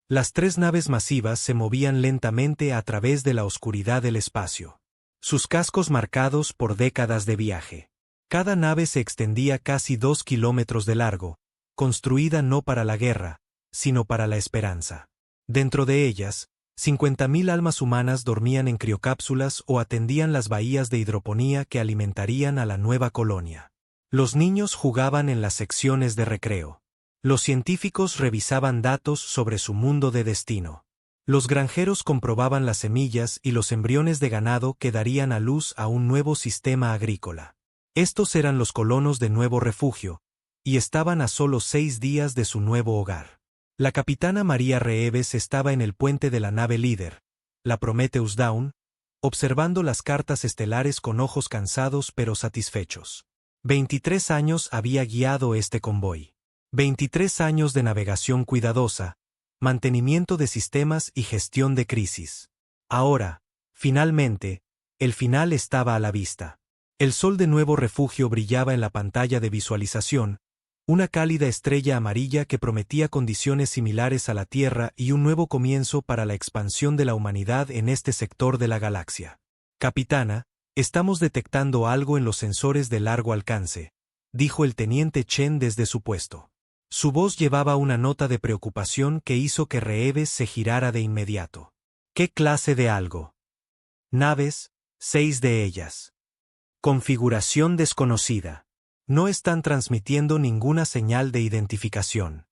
Las 3 naves masivas se movían lentamente a través de la oscuridad del espacio. Sus cascos marcados por décadas de viaje. Cada nave se extendía casi 2 kilómetros de largo, construida no para la guerra, sino para la esperanza. Dentro de ellas, 50.000 almas humanas dormían en criocápsulas o atendían las bahías de hidroponía que alimentarían a la nueva colonia. Los niños jugaban en las secciones de recreo. Los científicos revisaban datos sobre su mundo de destino. Los granjeros comprobaban las semillas y los embriones de ganado que darían a luz a un nuevo sistema agrícola. Estos eran los colonos de Nuevo Refugio, y estaban a solo 6 días de su nuevo hogar. La capitana María Reeves estaba en el puente de la nave líder, la Prometheus Dawn, observando las cartas estelares con ojos cansados pero satisfechos. 23 años había guiado este convoy. 23 años de navegación cuidadosa, mantenimiento de sistemas y gestión de crisis. Ahora, finalmente, el final estaba a la vista. El sol de Nuevo Refugio brillaba en la pantalla de visualización, una cálida estrella amarilla que prometía condiciones similares a la Tierra y un nuevo comienzo para la expansión de la humanidad en este sector de la galaxia. Capitana, estamos detectando algo en los sensores de largo alcance, dijo el teniente Chen desde su puesto. Su voz llevaba una nota de preocupación que hizo que Reeves se girara de inmediato. ¿Qué clase de algo? Naves, 6 de ellas. Configuración desconocida. No están transmitiendo ninguna señal de identificación.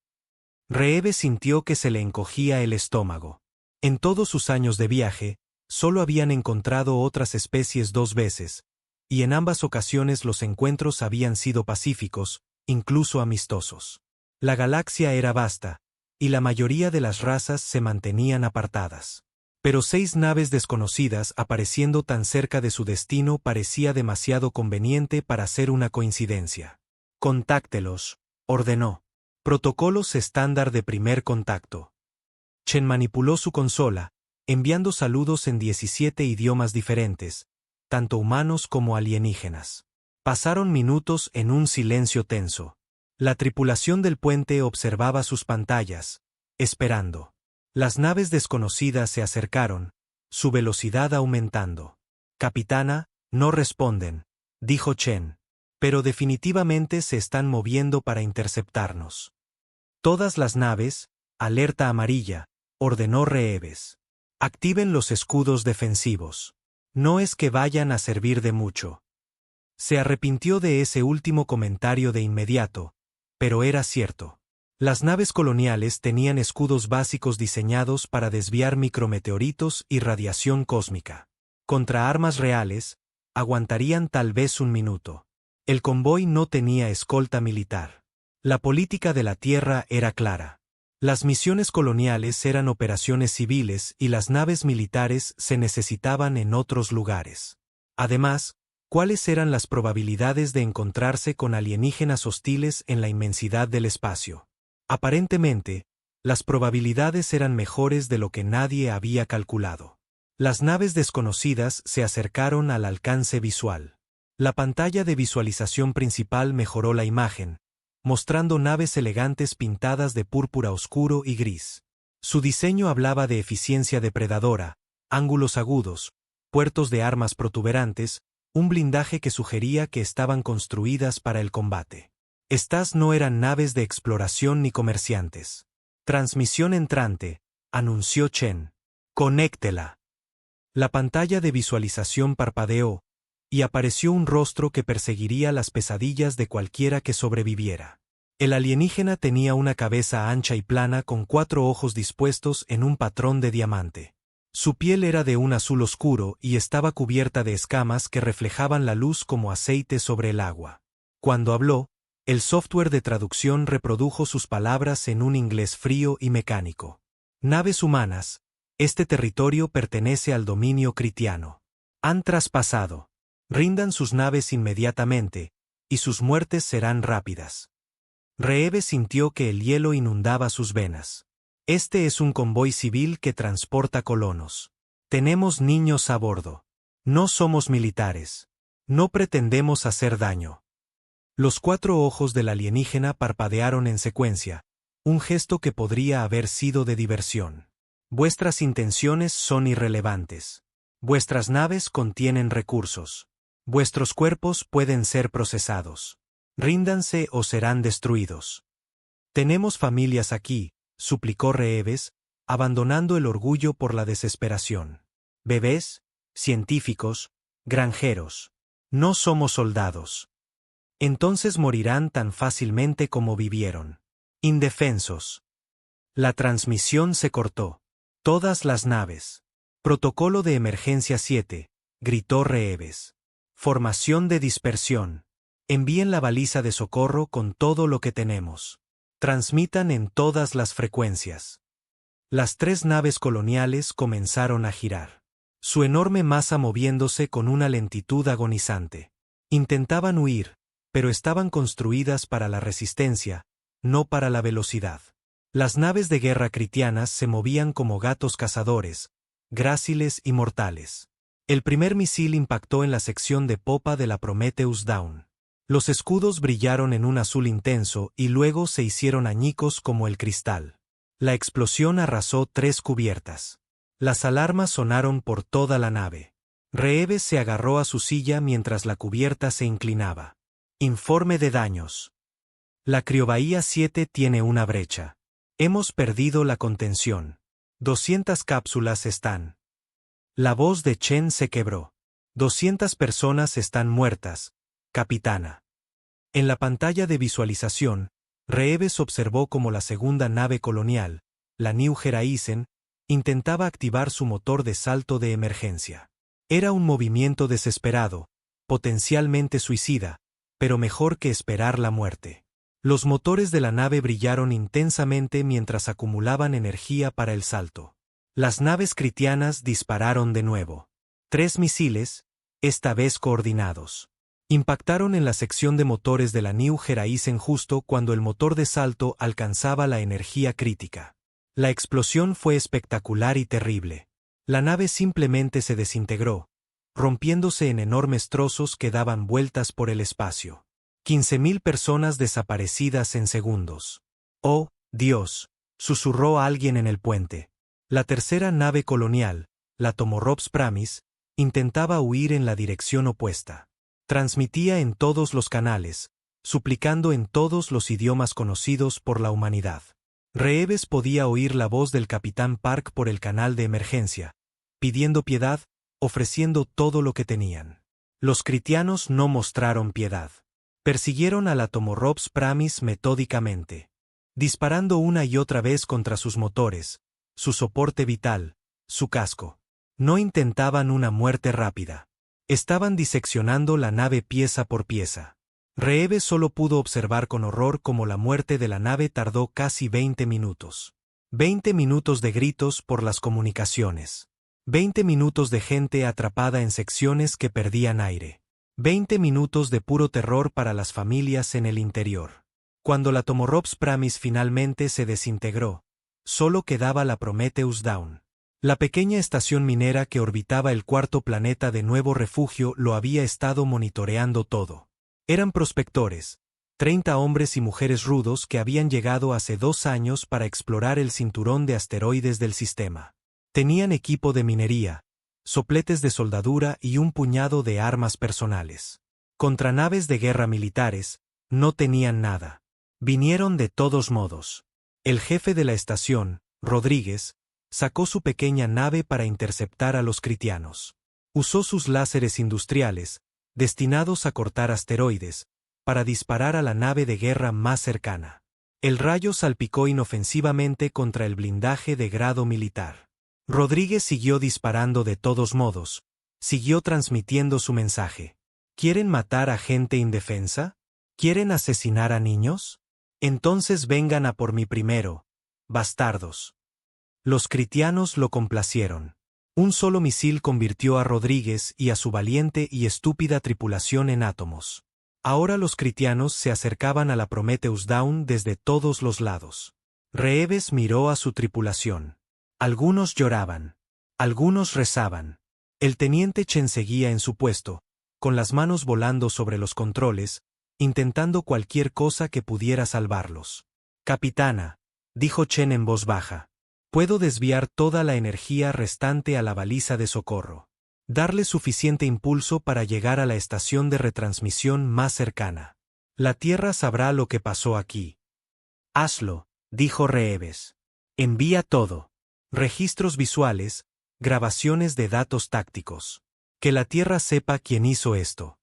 Reeves sintió que se le encogía el estómago. En todos sus años de viaje, solo habían encontrado otras especies 2 veces, y en ambas ocasiones los encuentros habían sido pacíficos, incluso amistosos. La galaxia era vasta, y la mayoría de las razas se mantenían apartadas. Pero 6 naves desconocidas apareciendo tan cerca de su destino parecía demasiado conveniente para ser una coincidencia. Contáctelos, ordenó. Protocolos estándar de primer contacto. Chen manipuló su consola, enviando saludos en 17 idiomas diferentes, tanto humanos como alienígenas. Pasaron minutos en un silencio tenso. La tripulación del puente observaba sus pantallas, esperando. Las naves desconocidas se acercaron, su velocidad aumentando. Capitana, no responden, dijo Chen. Pero definitivamente se están moviendo para interceptarnos. Todas las naves, alerta amarilla, ordenó Reeves. Activen los escudos defensivos. No es que vayan a servir de mucho. Se arrepintió de ese último comentario de inmediato, pero era cierto. Las naves coloniales tenían escudos básicos diseñados para desviar micrometeoritos y radiación cósmica. Contra armas reales, aguantarían tal vez un minuto. El convoy no tenía escolta militar. La política de la Tierra era clara. Las misiones coloniales eran operaciones civiles y las naves militares se necesitaban en otros lugares. Además, ¿cuáles eran las probabilidades de encontrarse con alienígenas hostiles en la inmensidad del espacio? Aparentemente, las probabilidades eran mejores de lo que nadie había calculado. Las naves desconocidas se acercaron al alcance visual. La pantalla de visualización principal mejoró la imagen, mostrando naves elegantes pintadas de púrpura oscuro y gris. Su diseño hablaba de eficiencia depredadora, ángulos agudos, puertos de armas protuberantes, un blindaje que sugería que estaban construidas para el combate. Estas no eran naves de exploración ni comerciantes. Transmisión entrante, anunció Chen. Conéctela. La pantalla de visualización parpadeó, y apareció un rostro que perseguiría las pesadillas de cualquiera que sobreviviera. El alienígena tenía una cabeza ancha y plana con 4 ojos dispuestos en un patrón de diamante. Su piel era de un azul oscuro y estaba cubierta de escamas que reflejaban la luz como aceite sobre el agua. Cuando habló, el software de traducción reprodujo sus palabras en un inglés frío y mecánico. Naves humanas, este territorio pertenece al dominio critiano. Han traspasado. Rindan sus naves inmediatamente, y sus muertes serán rápidas. Reeves sintió que el hielo inundaba sus venas. Este es un convoy civil que transporta colonos. Tenemos niños a bordo. No somos militares. No pretendemos hacer daño. Los 4 ojos del alienígena parpadearon en secuencia, un gesto que podría haber sido de diversión. Vuestras intenciones son irrelevantes. Vuestras naves contienen recursos. Vuestros cuerpos pueden ser procesados. Ríndanse o serán destruidos. Tenemos familias aquí, suplicó Reeves, abandonando el orgullo por la desesperación. Bebés, científicos, granjeros. No somos soldados. Entonces morirán tan fácilmente como vivieron. Indefensos. La transmisión se cortó. Todas las naves. Protocolo de emergencia 7, gritó Reeves. Formación de dispersión. Envíen la baliza de socorro con todo lo que tenemos. Transmitan en todas las frecuencias. Las 3 naves coloniales comenzaron a girar. Su enorme masa moviéndose con una lentitud agonizante. Intentaban huir, pero estaban construidas para la resistencia, no para la velocidad. Las naves de guerra critianas se movían como gatos cazadores, gráciles y mortales. El primer misil impactó en la sección de popa de la Prometheus Dawn. Los escudos brillaron en un azul intenso y luego se hicieron añicos como el cristal. La explosión arrasó 3 cubiertas. Las alarmas sonaron por toda la nave. Reeves se agarró a su silla mientras la cubierta se inclinaba. Informe de daños. La Criobahía 7 tiene una brecha. Hemos perdido la contención. 200 cápsulas están. La voz de Chen se quebró. 200 personas están muertas, capitana. En la pantalla de visualización, Reeves observó cómo la segunda nave colonial, la New Horizon, intentaba activar su motor de salto de emergencia. Era un movimiento desesperado, potencialmente suicida, pero mejor que esperar la muerte. Los motores de la nave brillaron intensamente mientras acumulaban energía para el salto. Las naves critianas dispararon de nuevo. 3 misiles, esta vez coordinados. Impactaron en la sección de motores de la New Horizon justo cuando el motor de salto alcanzaba la energía crítica. La explosión fue espectacular y terrible. La nave simplemente se desintegró, rompiéndose en enormes trozos que daban vueltas por el espacio. 15.000 personas desaparecidas en segundos. ¡Oh, Dios!, susurró alguien en el puente. La tercera nave colonial, la Tomorrow's Pramis, intentaba huir en la dirección opuesta. Transmitía en todos los canales, suplicando en todos los idiomas conocidos por la humanidad. Reeves podía oír la voz del capitán Park por el canal de emergencia, pidiendo piedad, ofreciendo todo lo que tenían. Los critianos no mostraron piedad. Persiguieron a la Tomorrow's Pramis metódicamente, disparando una y otra vez contra sus motores, su soporte vital, su casco. No intentaban una muerte rápida. Estaban diseccionando la nave pieza por pieza. Reeves solo pudo observar con horror cómo la muerte de la nave tardó casi 20 minutos. 20 minutos de gritos por las comunicaciones. 20 minutos de gente atrapada en secciones que perdían aire. 20 minutos de puro terror para las familias en el interior. Cuando la Tomorrow's Pramis finalmente se desintegró, solo quedaba la Prometheus Dawn. La pequeña estación minera que orbitaba el cuarto planeta de Nuevo Refugio lo había estado monitoreando todo. Eran prospectores, 30 hombres y mujeres rudos que habían llegado hace 2 años para explorar el cinturón de asteroides del sistema. Tenían equipo de minería, sopletes de soldadura y un puñado de armas personales. Contra naves de guerra militares, no tenían nada. Vinieron de todos modos. El jefe de la estación, Rodríguez, sacó su pequeña nave para interceptar a los critianos. Usó sus láseres industriales, destinados a cortar asteroides, para disparar a la nave de guerra más cercana. El rayo salpicó inofensivamente contra el blindaje de grado militar. Rodríguez siguió disparando de todos modos, siguió transmitiendo su mensaje. ¿Quieren matar a gente indefensa? ¿Quieren asesinar a niños? Entonces vengan a por mí primero, bastardos. Los critianos lo complacieron. Un solo misil convirtió a Rodríguez y a su valiente y estúpida tripulación en átomos. Ahora los critianos se acercaban a la Prometheus Dawn desde todos los lados. Reeves miró a su tripulación. Algunos lloraban. Algunos rezaban. El teniente Chen seguía en su puesto, con las manos volando sobre los controles, intentando cualquier cosa que pudiera salvarlos. Capitana, dijo Chen en voz baja. Puedo desviar toda la energía restante a la baliza de socorro. Darle suficiente impulso para llegar a la estación de retransmisión más cercana. La Tierra sabrá lo que pasó aquí. Hazlo, dijo Reeves. Envía todo. Registros visuales, grabaciones de datos tácticos. Que la Tierra sepa quién hizo esto.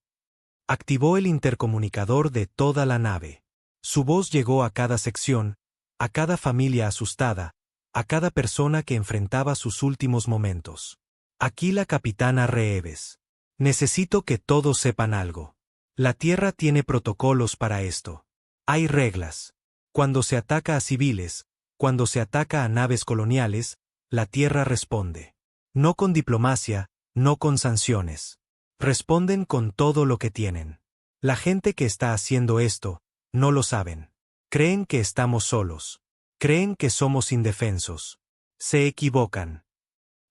Activó el intercomunicador de toda la nave. Su voz llegó a cada sección, a cada familia asustada, a cada persona que enfrentaba sus últimos momentos. Aquí la capitana Reeves. Necesito que todos sepan algo. La Tierra tiene protocolos para esto. Hay reglas. Cuando se ataca a civiles, cuando se ataca a naves coloniales, la Tierra responde. No con diplomacia, no con sanciones. Responden con todo lo que tienen. La gente que está haciendo esto, no lo saben. Creen que estamos solos. Creen que somos indefensos. Se equivocan.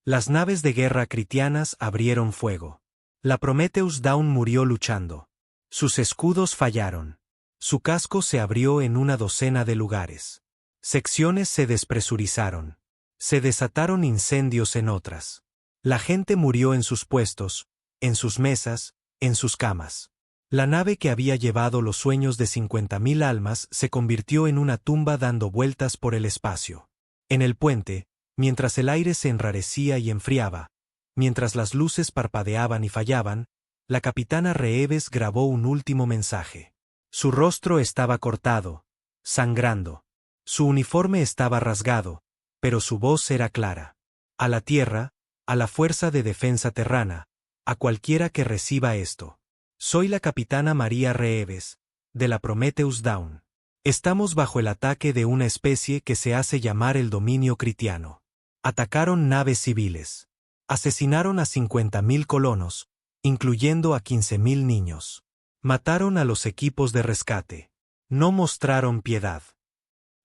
Las naves de guerra critianas abrieron fuego. La Prometheus Dawn murió luchando. Sus escudos fallaron. Su casco se abrió en una docena de lugares. Secciones se despresurizaron. Se desataron incendios en otras. La gente murió en sus puestos, en sus mesas, en sus camas. La nave que había llevado los sueños de 50.000 almas se convirtió en una tumba dando vueltas por el espacio. En el puente, mientras el aire se enrarecía y enfriaba, mientras las luces parpadeaban y fallaban, la capitana Reeves grabó un último mensaje. Su rostro estaba cortado, sangrando. Su uniforme estaba rasgado, pero su voz era clara. A la Tierra, a la Fuerza de Defensa Terrana, a cualquiera que reciba esto. Soy la capitana María Reeves, de la Prometheus Dawn. Estamos bajo el ataque de una especie que se hace llamar el dominio critiano. Atacaron naves civiles. Asesinaron a 50.000 colonos, incluyendo a 15.000 niños. Mataron a los equipos de rescate. No mostraron piedad.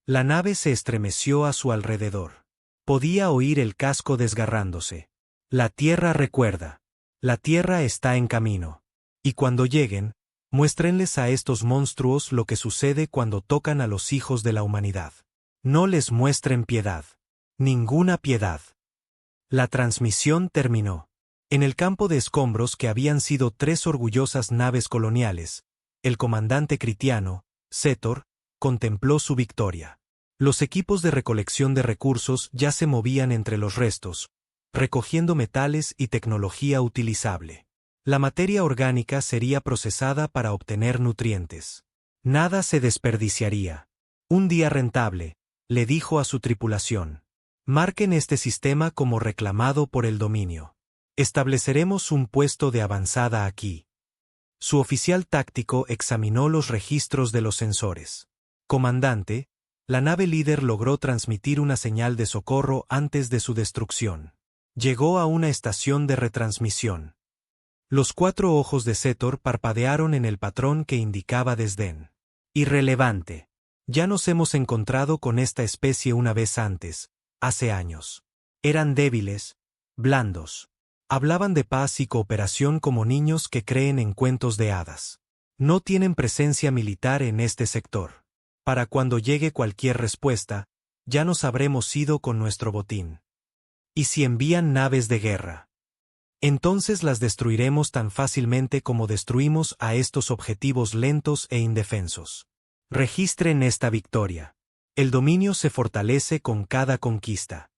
La nave se estremeció a su alrededor. Podía oír el casco desgarrándose. La Tierra recuerda. La Tierra está en camino. Y cuando lleguen, muéstrenles a estos monstruos lo que sucede cuando tocan a los hijos de la humanidad. No les muestren piedad. Ninguna piedad. La transmisión terminó. En el campo de escombros que habían sido 3 orgullosas naves coloniales, el comandante critiano, Zetor, contempló su victoria. Los equipos de recolección de recursos ya se movían entre los restos, recogiendo metales y tecnología utilizable. La materia orgánica sería procesada para obtener nutrientes. Nada se desperdiciaría. Un día rentable, le dijo a su tripulación. Marquen este sistema como reclamado por el dominio. Estableceremos un puesto de avanzada aquí. Su oficial táctico examinó los registros de los sensores. Comandante, la nave líder logró transmitir una señal de socorro antes de su destrucción. Llegó a una estación de retransmisión. Los 4 ojos de Zetor parpadearon en el patrón que indicaba desdén. Irrelevante. Ya nos hemos encontrado con esta especie una vez antes, hace años. Eran débiles, blandos. Hablaban de paz y cooperación como niños que creen en cuentos de hadas. No tienen presencia militar en este sector. Para cuando llegue cualquier respuesta, ya nos habremos ido con nuestro botín. ¿Y si envían naves de guerra? Entonces las destruiremos tan fácilmente como destruimos a estos objetivos lentos e indefensos. Registren esta victoria. El dominio se fortalece con cada conquista.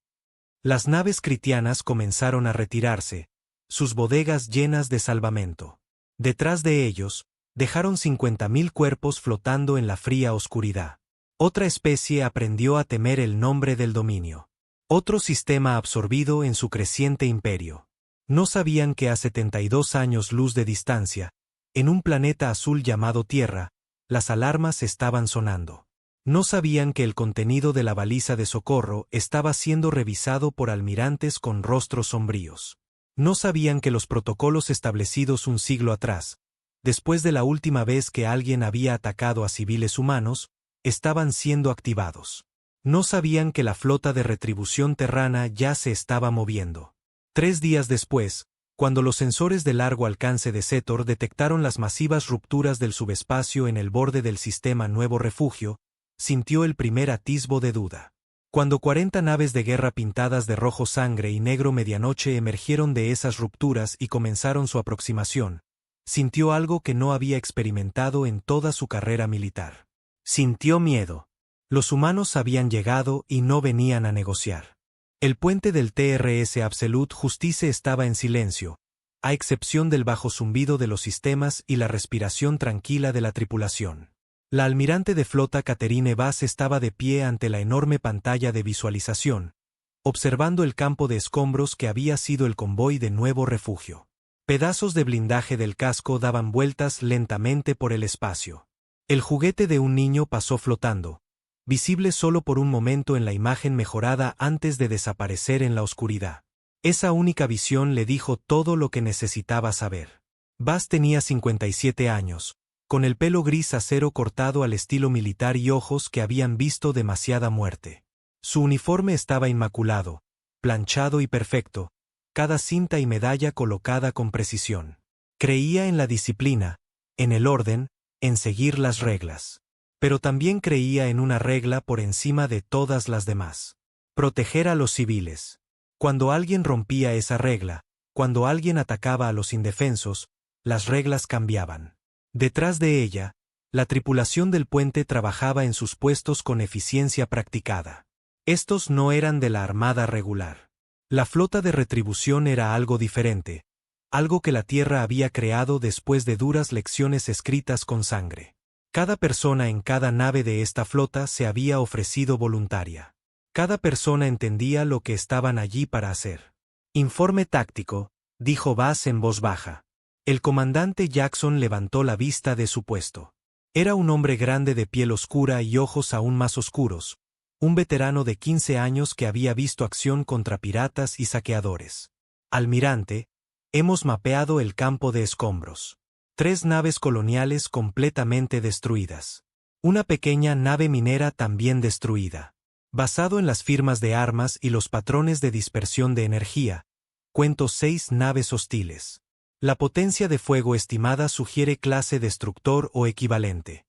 Las naves critianas comenzaron a retirarse, sus bodegas llenas de salvamento. Detrás de ellos, dejaron 50.000 cuerpos flotando en la fría oscuridad. Otra especie aprendió a temer el nombre del dominio. Otro sistema absorbido en su creciente imperio. No sabían que a 72 años luz de distancia, en un planeta azul llamado Tierra, las alarmas estaban sonando. No sabían que el contenido de la baliza de socorro estaba siendo revisado por almirantes con rostros sombríos. No sabían que los protocolos establecidos un siglo atrás, después de la última vez que alguien había atacado a civiles humanos, estaban siendo activados. No sabían que la flota de retribución terrana ya se estaba moviendo. 3 días después, cuando los sensores de largo alcance de Zetor detectaron las masivas rupturas del subespacio en el borde del sistema Nuevo Refugio, sintió el primer atisbo de duda. Cuando 40 naves de guerra pintadas de rojo sangre y negro medianoche emergieron de esas rupturas y comenzaron su aproximación, sintió algo que no había experimentado en toda su carrera militar. Sintió miedo. Los humanos habían llegado y no venían a negociar. El puente del TRS Absolute Justice estaba en silencio, a excepción del bajo zumbido de los sistemas y la respiración tranquila de la tripulación. La almirante de flota Catherine Bass estaba de pie ante la enorme pantalla de visualización, observando el campo de escombros que había sido el convoy de Nuevo Refugio. Pedazos de blindaje del casco daban vueltas lentamente por el espacio. El juguete de un niño pasó flotando, visible solo por un momento en la imagen mejorada antes de desaparecer en la oscuridad. Esa única visión le dijo todo lo que necesitaba saber. Bass tenía 57 años, con el pelo gris acero cortado al estilo militar y ojos que habían visto demasiada muerte. Su uniforme estaba inmaculado, planchado y perfecto, cada cinta y medalla colocada con precisión. Creía en la disciplina, en el orden, en seguir las reglas. Pero también creía en una regla por encima de todas las demás: proteger a los civiles. Cuando alguien rompía esa regla, cuando alguien atacaba a los indefensos, las reglas cambiaban. Detrás de ella, la tripulación del puente trabajaba en sus puestos con eficiencia practicada. Estos no eran de la armada regular. La flota de retribución era algo diferente, algo que la Tierra había creado después de duras lecciones escritas con sangre. Cada persona en cada nave de esta flota se había ofrecido voluntaria. Cada persona entendía lo que estaban allí para hacer. Informe táctico, dijo Bass en voz baja. El comandante Jackson levantó la vista de su puesto. Era un hombre grande de piel oscura y ojos aún más oscuros, un veterano de 15 años que había visto acción contra piratas y saqueadores. Almirante, hemos mapeado el campo de escombros. 3 naves coloniales completamente destruidas. Una pequeña nave minera también destruida. Basado en las firmas de armas y los patrones de dispersión de energía, cuento 6 naves hostiles. La potencia de fuego estimada sugiere clase destructor o equivalente.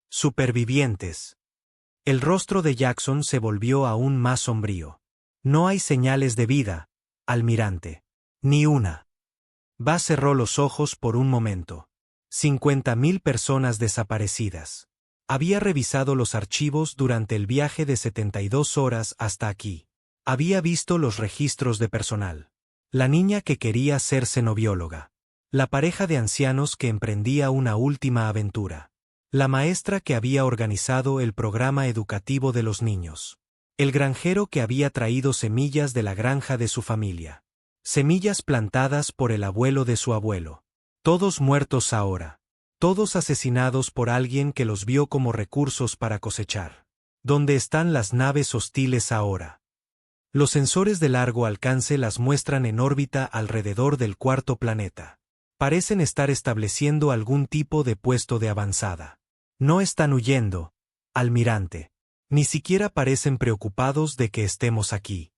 Supervivientes. El rostro de Jackson se volvió aún más sombrío. No hay señales de vida, almirante. Ni una. Bass cerró los ojos por un momento. 50.000 personas desaparecidas. Había revisado los archivos durante el viaje de 72 horas hasta aquí. Había visto los registros de personal. La niña que quería ser xenobióloga. La pareja de ancianos que emprendía una última aventura. La maestra que había organizado el programa educativo de los niños. El granjero que había traído semillas de la granja de su familia. Semillas plantadas por el abuelo de su abuelo. Todos muertos ahora. Todos asesinados por alguien que los vio como recursos para cosechar. ¿Dónde están las naves hostiles ahora? Los sensores de largo alcance las muestran en órbita alrededor del cuarto planeta. Parecen estar estableciendo algún tipo de puesto de avanzada. No están huyendo, almirante. Ni siquiera parecen preocupados de que estemos aquí.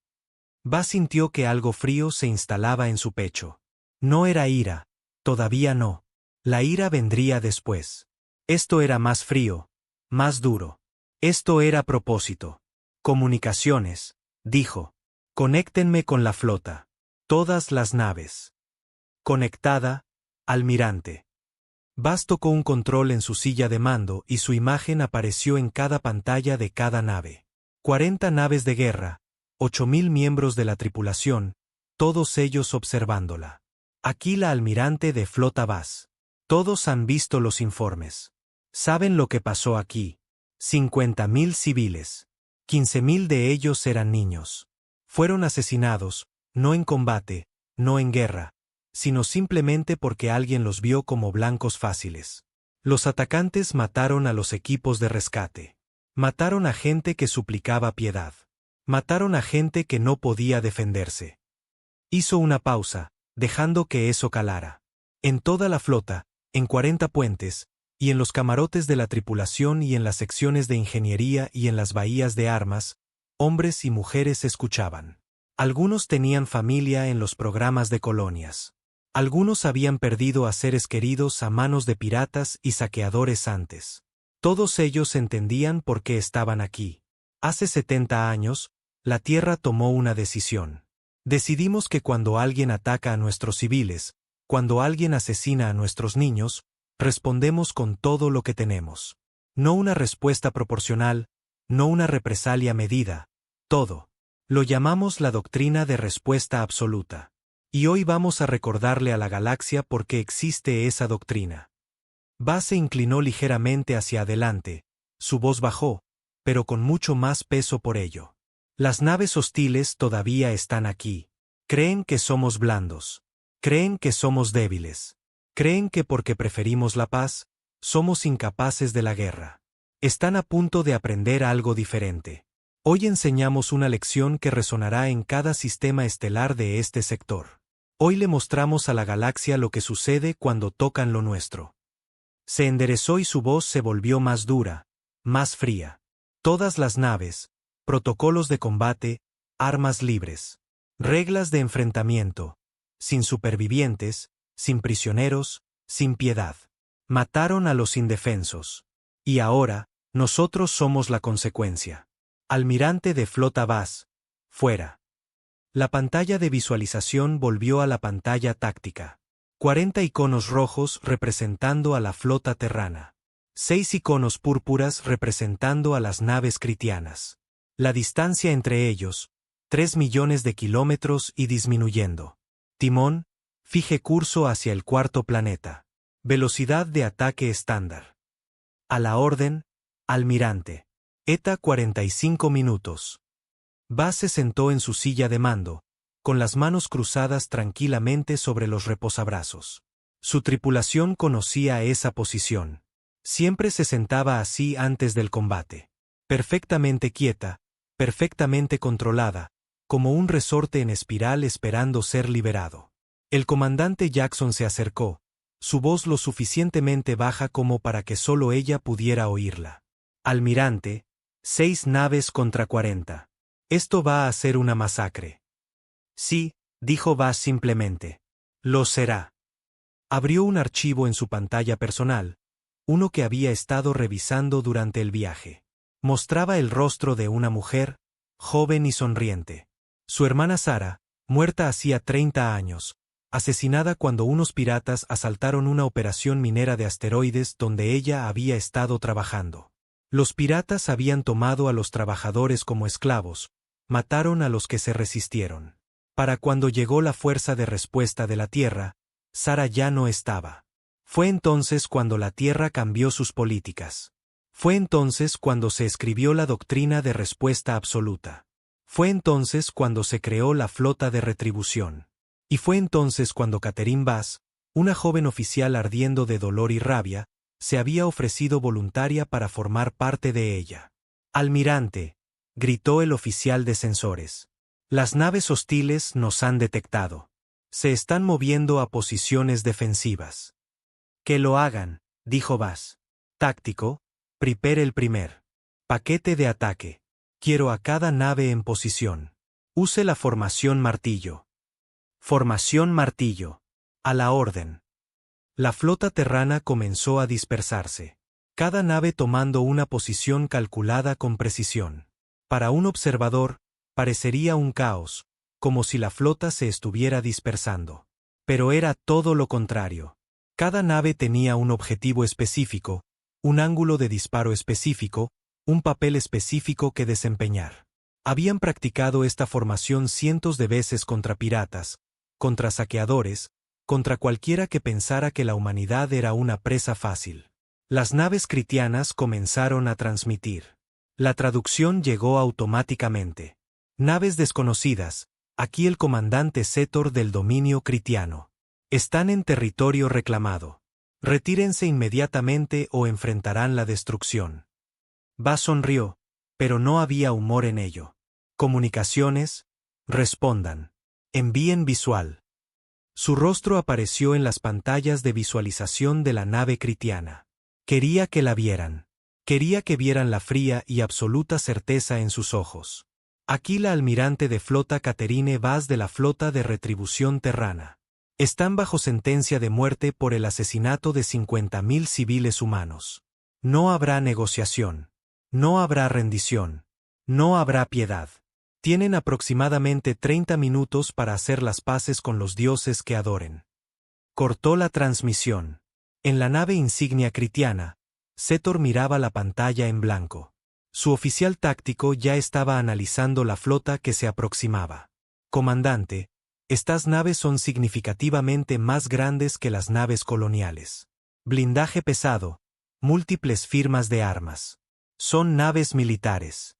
Bass sintió que algo frío se instalaba en su pecho. No era ira, todavía no. La ira vendría después. Esto era más frío, más duro. Esto era propósito. Comunicaciones, dijo. Conéctenme con la flota. Todas las naves. Conectada, almirante. Bass tocó un control en su silla de mando y su imagen apareció en cada pantalla de cada nave. 40 naves de guerra, 8.000 miembros de la tripulación, todos ellos observándola. Aquí la almirante de flota Bass. Todos han visto los informes. Saben lo que pasó aquí. 50.000 civiles. 15.000 de ellos eran niños. Fueron asesinados, no en combate, no en guerra, sino simplemente porque alguien los vio como blancos fáciles. Los atacantes mataron a los equipos de rescate. Mataron a gente que suplicaba piedad. Mataron a gente que no podía defenderse. Hizo una pausa, dejando que eso calara. En toda la flota, en 40 puentes, y en los camarotes de la tripulación y en las secciones de ingeniería y en las bahías de armas, hombres y mujeres escuchaban. Algunos tenían familia en los programas de colonias. Algunos habían perdido a seres queridos a manos de piratas y saqueadores antes. Todos ellos entendían por qué estaban aquí. Hace 70 años, la Tierra tomó una decisión. Decidimos que cuando alguien ataca a nuestros civiles, cuando alguien asesina a nuestros niños, respondemos con todo lo que tenemos. No una respuesta proporcional, no una represalia medida, todo. Lo llamamos la doctrina de respuesta absoluta. Y hoy vamos a recordarle a la galaxia por qué existe esa doctrina. Buzz se inclinó ligeramente hacia adelante, su voz bajó, pero con mucho más peso por ello. Las naves hostiles todavía están aquí. Creen que somos blandos. Creen que somos débiles. Creen que porque preferimos la paz, somos incapaces de la guerra. Están a punto de aprender algo diferente. Hoy enseñamos una lección que resonará en cada sistema estelar de este sector. Hoy le mostramos a la galaxia lo que sucede cuando tocan lo nuestro. Se enderezó y su voz se volvió más dura, más fría. Todas las naves, protocolos de combate, armas libres, reglas de enfrentamiento, sin supervivientes, sin prisioneros, sin piedad. Mataron a los indefensos. Y ahora, nosotros somos la consecuencia. Almirante de flota Buzz, fuera. La pantalla de visualización volvió a la pantalla táctica. 40 iconos rojos representando a la flota terrana. 6 iconos púrpuras representando a las naves critianas. La distancia entre ellos, 3 millones de kilómetros y disminuyendo. Timón, fije curso hacia el cuarto planeta. Velocidad de ataque estándar. A la orden, almirante. ETA 45 minutos. Buzz se sentó en su silla de mando, con las manos cruzadas tranquilamente sobre los reposabrazos. Su tripulación conocía esa posición. Siempre se sentaba así antes del combate. Perfectamente quieta, perfectamente controlada, como un resorte en espiral esperando ser liberado. El comandante Jackson se acercó, su voz lo suficientemente baja como para que solo ella pudiera oírla. Almirante, 6 naves contra 40. Esto va a ser una masacre. Sí, dijo Buzz simplemente. Lo será. Abrió un archivo en su pantalla personal, uno que había estado revisando durante el viaje. Mostraba el rostro de una mujer, joven y sonriente. Su hermana Sara, muerta hacía 30 años, asesinada cuando unos piratas asaltaron una operación minera de asteroides donde ella había estado trabajando. Los piratas habían tomado a los trabajadores como esclavos, mataron a los que se resistieron. Para cuando llegó la fuerza de respuesta de la Tierra, Sara ya no estaba. Fue entonces cuando la Tierra cambió sus políticas. Fue entonces cuando se escribió la doctrina de respuesta absoluta. Fue entonces cuando se creó la flota de retribución. Y fue entonces cuando Catherine Buzz, una joven oficial ardiendo de dolor y rabia, se había ofrecido voluntaria para formar parte de ella. Almirante, gritó el oficial de sensores. Las naves hostiles nos han detectado. Se están moviendo a posiciones defensivas. Que lo hagan, dijo Buzz. Táctico, prepare el primer paquete de ataque. Quiero a cada nave en posición. Use la formación martillo. Formación martillo. A la orden. La flota terrana comenzó a dispersarse. Cada nave tomando una posición calculada con precisión. Para un observador, parecería un caos, como si la flota se estuviera dispersando. Pero era todo lo contrario. Cada nave tenía un objetivo específico, un ángulo de disparo específico, un papel específico que desempeñar. Habían practicado esta formación cientos de veces contra piratas, contra saqueadores, contra cualquiera que pensara que la humanidad era una presa fácil. Las naves critianas comenzaron a transmitir. La traducción llegó automáticamente. Naves desconocidas, aquí el comandante Setor del dominio critiano. Están en territorio reclamado. Retírense inmediatamente o enfrentarán la destrucción. Buzz sonrió, pero no había humor en ello. Comunicaciones, respondan. Envíen visual. Su rostro apareció en las pantallas de visualización de la nave critiana. Quería que la vieran. Quería que vieran la fría y absoluta certeza en sus ojos. Aquí la almirante de flota Catherine Buzz de la flota de retribución terrana. Están bajo sentencia de muerte por el asesinato de 50.000 civiles humanos. No habrá negociación. No habrá rendición. No habrá piedad. Tienen aproximadamente 30 minutos para hacer las paces con los dioses que adoren. Cortó la transmisión. En la nave insignia critiana, Zetor miraba la pantalla en blanco. Su oficial táctico ya estaba analizando la flota que se aproximaba. Comandante, estas naves son significativamente más grandes que las naves coloniales. Blindaje pesado, múltiples firmas de armas. Son naves militares.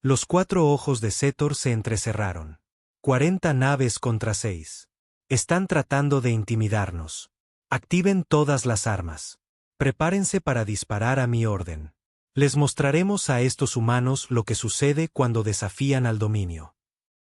Los 4 ojos de Zetor se entrecerraron. 40 naves contra 6. Están tratando de intimidarnos. Activen todas las armas. Prepárense para disparar a mi orden. Les mostraremos a estos humanos lo que sucede cuando desafían al dominio.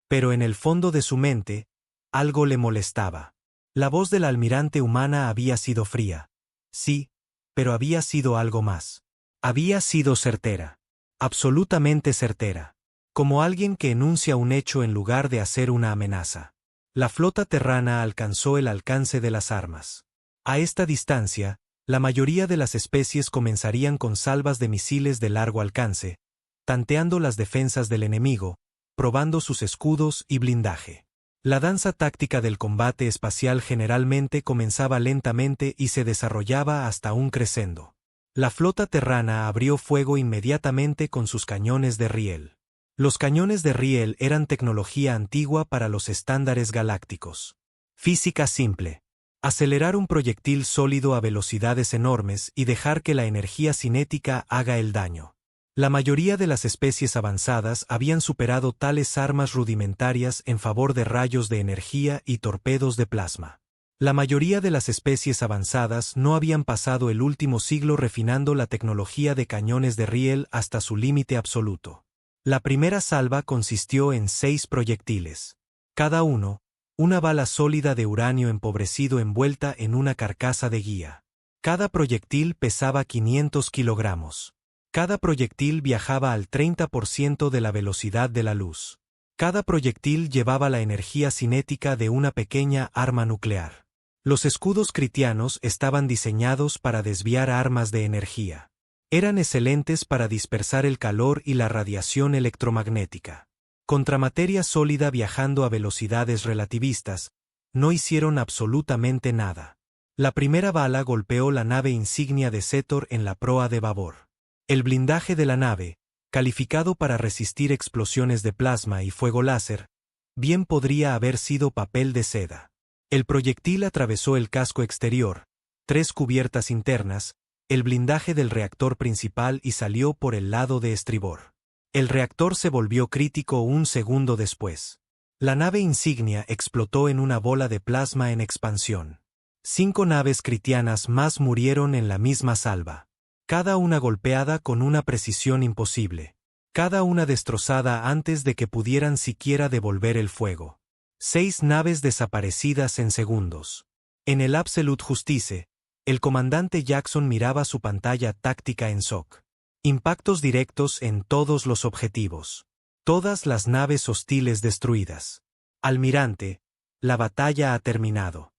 Pero en el fondo de su mente, algo le molestaba. La voz del almirante humana había sido fría. Sí, pero había sido algo más. Había sido certera. Absolutamente certera. Como alguien que enuncia un hecho en lugar de hacer una amenaza. La flota terrana alcanzó el alcance de las armas. A esta distancia, la mayoría de las especies comenzarían con salvas de misiles de largo alcance, tanteando las defensas del enemigo, probando sus escudos y blindaje. La danza táctica del combate espacial generalmente comenzaba lentamente y se desarrollaba hasta un crescendo. La flota terrana abrió fuego inmediatamente con sus cañones de riel. Los cañones de riel eran tecnología antigua para los estándares galácticos. Física simple. Acelerar un proyectil sólido a velocidades enormes y dejar que la energía cinética haga el daño. La mayoría de las especies avanzadas habían superado tales armas rudimentarias en favor de rayos de energía y torpedos de plasma. La mayoría de las especies avanzadas no habían pasado el último siglo refinando la tecnología de cañones de riel hasta su límite absoluto. La primera salva consistió en 6 proyectiles. Cada uno, una bala sólida de uranio empobrecido envuelta en una carcasa de guía. Cada proyectil pesaba 500 kilogramos. Cada proyectil viajaba al 30% de la velocidad de la luz. Cada proyectil llevaba la energía cinética de una pequeña arma nuclear. Los escudos critianos estaban diseñados para desviar armas de energía. Eran excelentes para dispersar el calor y la radiación electromagnética. Contra materia sólida viajando a velocidades relativistas, no hicieron absolutamente nada. La primera bala golpeó la nave insignia de Zetor en la proa de babor. El blindaje de la nave, calificado para resistir explosiones de plasma y fuego láser, bien podría haber sido papel de seda. El proyectil atravesó el casco exterior, 3 cubiertas internas, el blindaje del reactor principal y salió por el lado de estribor. El reactor se volvió crítico un segundo después. La nave insignia explotó en una bola de plasma en expansión. 5 naves critianas más murieron en la misma salva. Cada una golpeada con una precisión imposible. Cada una destrozada antes de que pudieran siquiera devolver el fuego. 6 naves desaparecidas en segundos. En el Absolute Justice, el comandante Jackson miraba su pantalla táctica en shock. Impactos directos en todos los objetivos. Todas las naves hostiles destruidas. Almirante, la batalla ha terminado.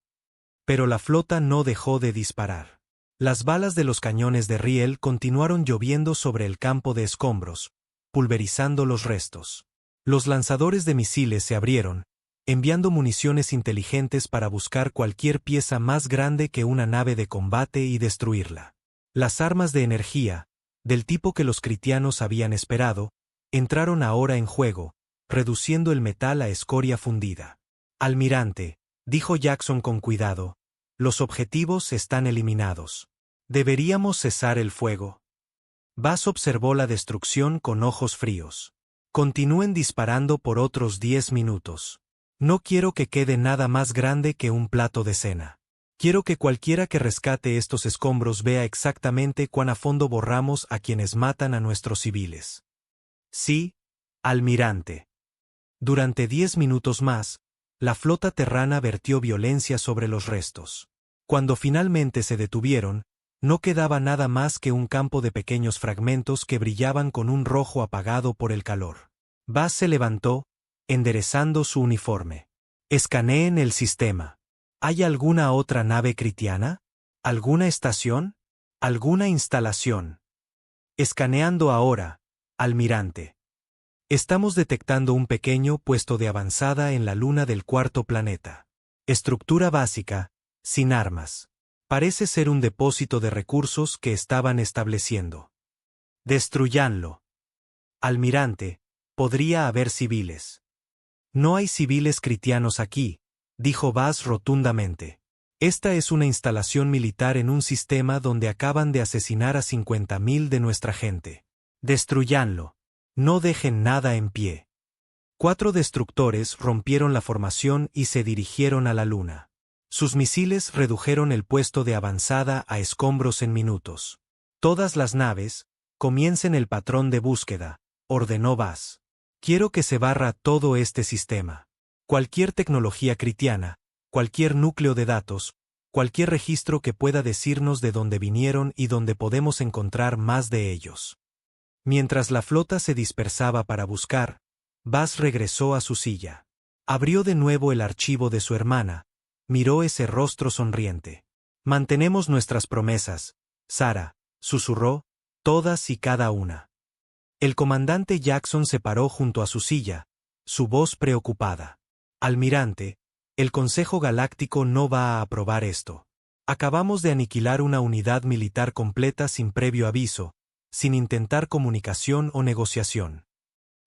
Pero la flota no dejó de disparar. Las balas de los cañones de riel continuaron lloviendo sobre el campo de escombros, pulverizando los restos. Los lanzadores de misiles se abrieron, enviando municiones inteligentes para buscar cualquier pieza más grande que una nave de combate y destruirla. Las armas de energía, del tipo que los critianos habían esperado, entraron ahora en juego, reduciendo el metal a escoria fundida. Almirante, dijo Jackson con cuidado, los objetivos están eliminados. ¿Deberíamos cesar el fuego? Bass observó la destrucción con ojos fríos. Continúen disparando por otros 10 minutos. No quiero que quede nada más grande que un plato de cena. Quiero que cualquiera que rescate estos escombros vea exactamente cuán a fondo borramos a quienes matan a nuestros civiles. Sí, almirante. Durante 10 minutos más, la flota terrana vertió violencia sobre los restos. Cuando finalmente se detuvieron, no quedaba nada más que un campo de pequeños fragmentos que brillaban con un rojo apagado por el calor. Bass se levantó, enderezando su uniforme. Escaneen el sistema. ¿Hay alguna otra nave critiana? ¿Alguna estación? ¿Alguna instalación? Escaneando ahora, almirante. Estamos detectando un pequeño puesto de avanzada en la luna del cuarto planeta. Estructura básica, sin armas. Parece ser un depósito de recursos que estaban estableciendo. Destruyanlo. Almirante, podría haber civiles. No hay civiles cristianos aquí, dijo Vaz rotundamente. Esta es una instalación militar en un sistema donde acaban de asesinar a 50.000 de nuestra gente. Destruyanlo. No dejen nada en pie. 4 destructores rompieron la formación y se dirigieron a la luna. Sus misiles redujeron el puesto de avanzada a escombros en minutos. Todas las naves, comiencen el patrón de búsqueda, ordenó Vaz. Quiero que se barra todo este sistema. Cualquier tecnología cristiana, cualquier núcleo de datos, cualquier registro que pueda decirnos de dónde vinieron y dónde podemos encontrar más de ellos. Mientras la flota se dispersaba para buscar, Vaz regresó a su silla. Abrió de nuevo el archivo de su hermana, miró ese rostro sonriente. Mantenemos nuestras promesas, Sara, susurró, todas y cada una. El comandante Jackson se paró junto a su silla, su voz preocupada. Almirante, el Consejo Galáctico no va a aprobar esto. Acabamos de aniquilar una unidad militar completa sin previo aviso, sin intentar comunicación o negociación.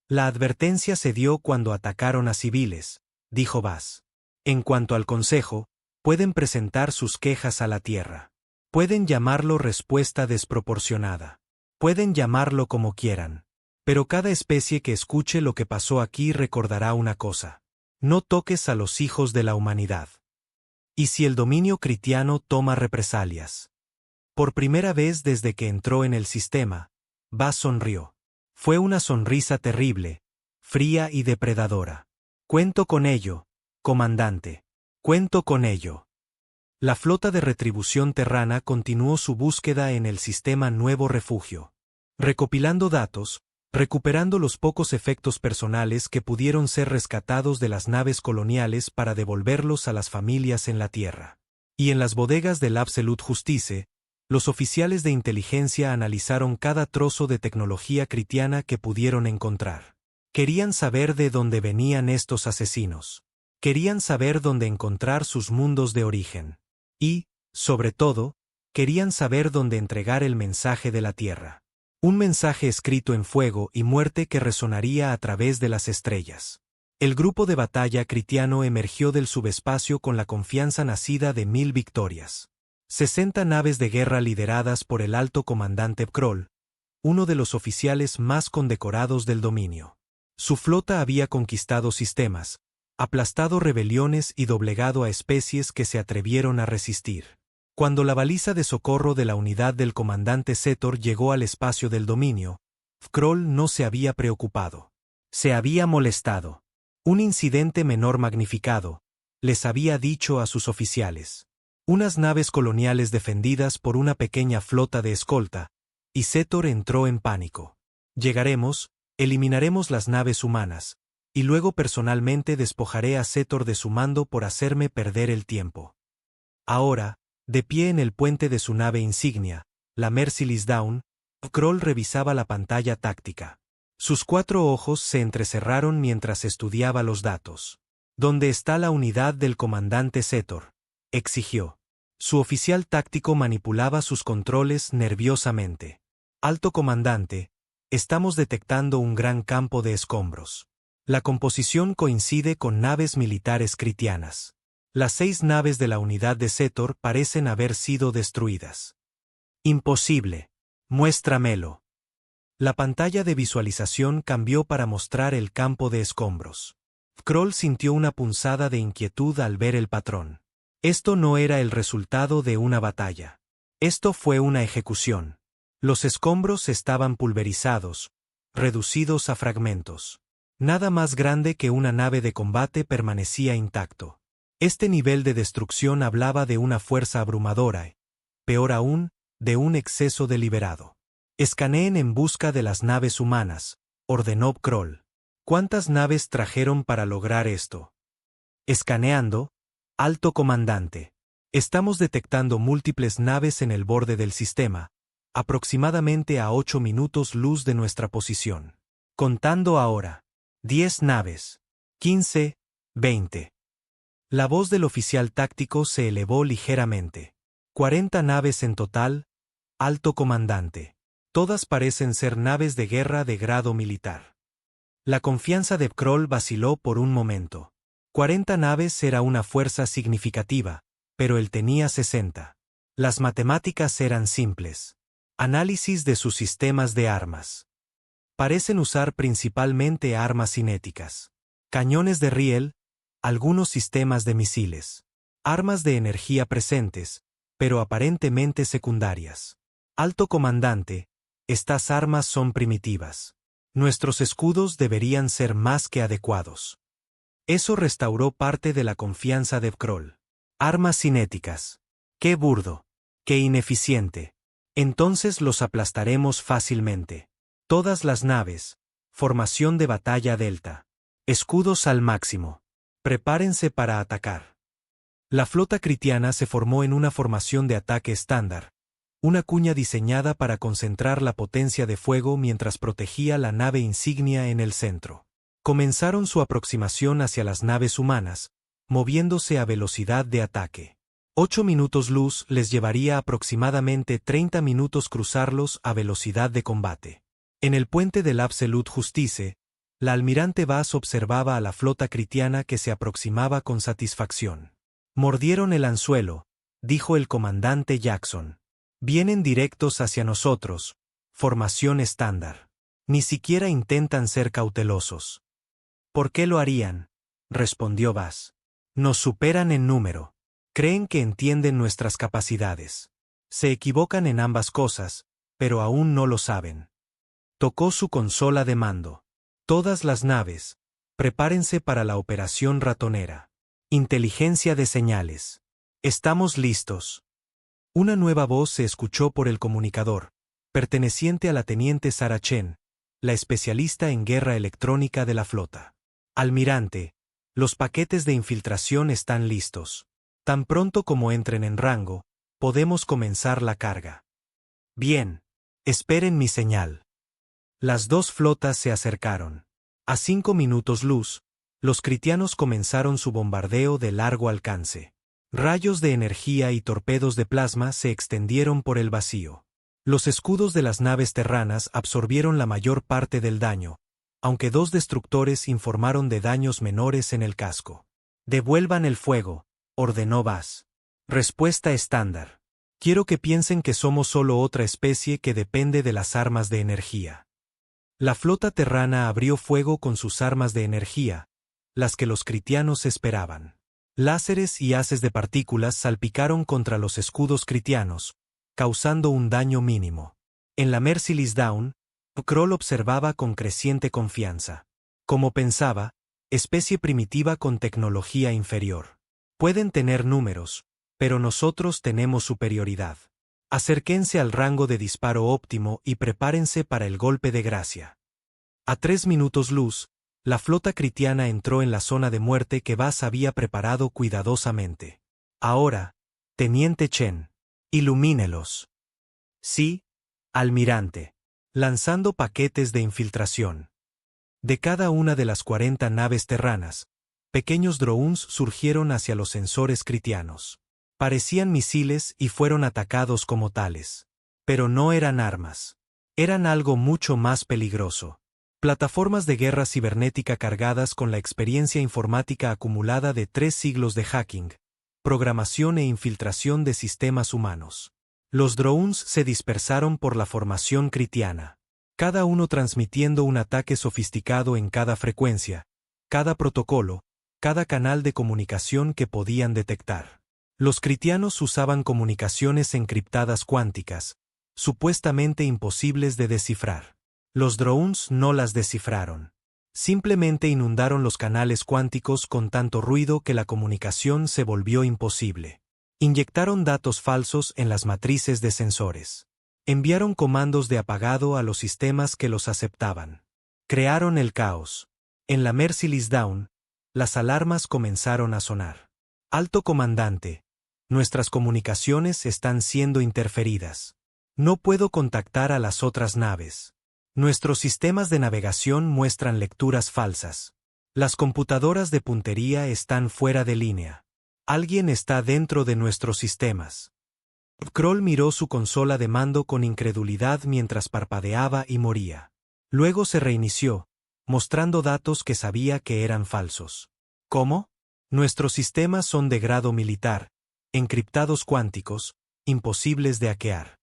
La advertencia se dio cuando atacaron a civiles, dijo Vaz. En cuanto al Consejo, pueden presentar sus quejas a la Tierra. Pueden llamarlo respuesta desproporcionada. Pueden llamarlo como quieran. Pero cada especie que escuche lo que pasó aquí recordará una cosa. No toques a los hijos de la humanidad. ¿Y si el dominio cristiano toma represalias? Por primera vez desde que entró en el sistema, Vaz sonrió. Fue una sonrisa terrible, fría y depredadora. Cuento con ello, comandante. Cuento con ello. La flota de retribución terrana continuó su búsqueda en el sistema Nuevo Refugio. Recopilando datos, recuperando los pocos efectos personales que pudieron ser rescatados de las naves coloniales para devolverlos a las familias en la Tierra. Y en las bodegas del Absolute Justice, los oficiales de inteligencia analizaron cada trozo de tecnología cristiana que pudieron encontrar. Querían saber de dónde venían estos asesinos. Querían saber dónde encontrar sus mundos de origen. Y, sobre todo, querían saber dónde entregar el mensaje de la Tierra. Un mensaje escrito en fuego y muerte que resonaría a través de las estrellas. El grupo de batalla cristiano emergió del subespacio con la confianza nacida de 1000 victorias. 60 naves de guerra lideradas por el alto comandante Kroll, uno de los oficiales más condecorados del dominio. Su flota había conquistado sistemas, aplastado rebeliones y doblegado a especies que se atrevieron a resistir. Cuando la baliza de socorro de la unidad del comandante Zetor llegó al espacio del dominio, Kroll no se había preocupado. Se había molestado. Un incidente menor magnificado, les había dicho a sus oficiales. Unas naves coloniales defendidas por una pequeña flota de escolta, y Zetor entró en pánico. Llegaremos, eliminaremos las naves humanas, y luego personalmente despojaré a Zetor de su mando por hacerme perder el tiempo. Ahora, de pie en el puente de su nave insignia, la Merciless Dawn, Kroll revisaba la pantalla táctica. Sus 4 ojos se entrecerraron mientras estudiaba los datos. ¿Dónde está la unidad del comandante Zetor?, exigió. Su oficial táctico manipulaba sus controles nerviosamente. Alto comandante, estamos detectando un gran campo de escombros. La composición coincide con naves militares cristianas. Las 6 naves de la unidad de Zetor parecen haber sido destruidas. Imposible. Muéstramelo. La pantalla de visualización cambió para mostrar el campo de escombros. Kroll sintió una punzada de inquietud al ver el patrón. Esto no era el resultado de una batalla. Esto fue una ejecución. Los escombros estaban pulverizados, reducidos a fragmentos. Nada más grande que una nave de combate permanecía intacto. Este nivel de destrucción hablaba de una fuerza abrumadora, peor aún, de un exceso deliberado. Escaneen en busca de las naves humanas, ordenó Kroll. ¿Cuántas naves trajeron para lograr esto? Escaneando, alto comandante. Estamos detectando múltiples naves en el borde del sistema, aproximadamente a 8 minutos luz de nuestra posición. Contando ahora. 10 naves. 15, 20. La voz del oficial táctico se elevó ligeramente. 40 naves en total, alto comandante. Todas parecen ser naves de guerra de grado militar. La confianza de Kroll vaciló por un momento. 40 naves era una fuerza significativa, pero él tenía 60. Las matemáticas eran simples. Análisis de sus sistemas de armas. Parecen usar principalmente armas cinéticas. Cañones de riel, algunos sistemas de misiles. Armas de energía presentes, pero aparentemente secundarias. Alto comandante, estas armas son primitivas. Nuestros escudos deberían ser más que adecuados. Eso restauró parte de la confianza de Kroll. Armas cinéticas. Qué burdo. Qué ineficiente. Entonces los aplastaremos fácilmente. Todas las naves. Formación de batalla Delta. Escudos al máximo. Prepárense para atacar. La flota critiana se formó en una formación de ataque estándar, una cuña diseñada para concentrar la potencia de fuego mientras protegía la nave insignia en el centro. Comenzaron su aproximación hacia las naves humanas, moviéndose a velocidad de ataque. 8 minutos luz les llevaría aproximadamente 30 minutos cruzarlos a velocidad de combate. En el puente del Absolute Justice, la almirante Bass observaba a la flota critiana que se aproximaba con satisfacción. Mordieron el anzuelo, dijo el comandante Jackson. Vienen directos hacia nosotros, formación estándar. Ni siquiera intentan ser cautelosos. ¿Por qué lo harían?, respondió Bass. Nos superan en número. Creen que entienden nuestras capacidades. Se equivocan en ambas cosas, pero aún no lo saben. Tocó su consola de mando. Todas las naves, prepárense para la operación ratonera. Inteligencia de señales. Estamos listos. Una nueva voz se escuchó por el comunicador, perteneciente a la teniente Sarah Chen, la especialista en guerra electrónica de la flota. Almirante, los paquetes de infiltración están listos. Tan pronto como entren en rango, podemos comenzar la carga. Bien. Esperen mi señal. Las dos flotas se acercaron. A 5 minutos luz, los critianos comenzaron su bombardeo de largo alcance. Rayos de energía y torpedos de plasma se extendieron por el vacío. Los escudos de las naves terranas absorbieron la mayor parte del daño, aunque 2 destructores informaron de daños menores en el casco. Devuelvan el fuego, ordenó Bass. Respuesta estándar. Quiero que piensen que somos solo otra especie que depende de las armas de energía. La flota terrana abrió fuego con sus armas de energía, las que los critianos esperaban. Láseres y haces de partículas salpicaron contra los escudos critianos, causando un daño mínimo. En la Merciless Dawn, Kroll observaba con creciente confianza. Como pensaba, especie primitiva con tecnología inferior. Pueden tener números, pero nosotros tenemos superioridad. Acérquense al rango de disparo óptimo y prepárense para el golpe de gracia. A 3 minutos luz, la flota critiana entró en la zona de muerte que Bass había preparado cuidadosamente. Ahora, Teniente Chen, ilumínelos. Sí, almirante. Lanzando paquetes de infiltración. De cada una de las 40 naves terranas, pequeños drones surgieron hacia los sensores critianos. Parecían misiles y fueron atacados como tales. Pero no eran armas. Eran algo mucho más peligroso. Plataformas de guerra cibernética cargadas con la experiencia informática acumulada de 3 siglos de hacking, programación e infiltración de sistemas humanos. Los drones se dispersaron por la formación critiana, cada uno transmitiendo un ataque sofisticado en cada frecuencia, cada protocolo, cada canal de comunicación que podían detectar. Los critianos usaban comunicaciones encriptadas cuánticas, supuestamente imposibles de descifrar. Los drones no las descifraron. Simplemente inundaron los canales cuánticos con tanto ruido que la comunicación se volvió imposible. Inyectaron datos falsos en las matrices de sensores. Enviaron comandos de apagado a los sistemas que los aceptaban. Crearon el caos. En la Merciless Dawn, las alarmas comenzaron a sonar. Alto comandante, Nuestras comunicaciones están siendo interferidas. No puedo contactar a las otras naves. Nuestros sistemas de navegación muestran lecturas falsas. Las computadoras de puntería están fuera de línea. Alguien está dentro de nuestros sistemas. Kroll miró su consola de mando con incredulidad mientras parpadeaba y moría. Luego se reinició, mostrando datos que sabía que eran falsos. ¿Cómo? Nuestros sistemas son de grado militar, encriptados cuánticos, imposibles de hackear.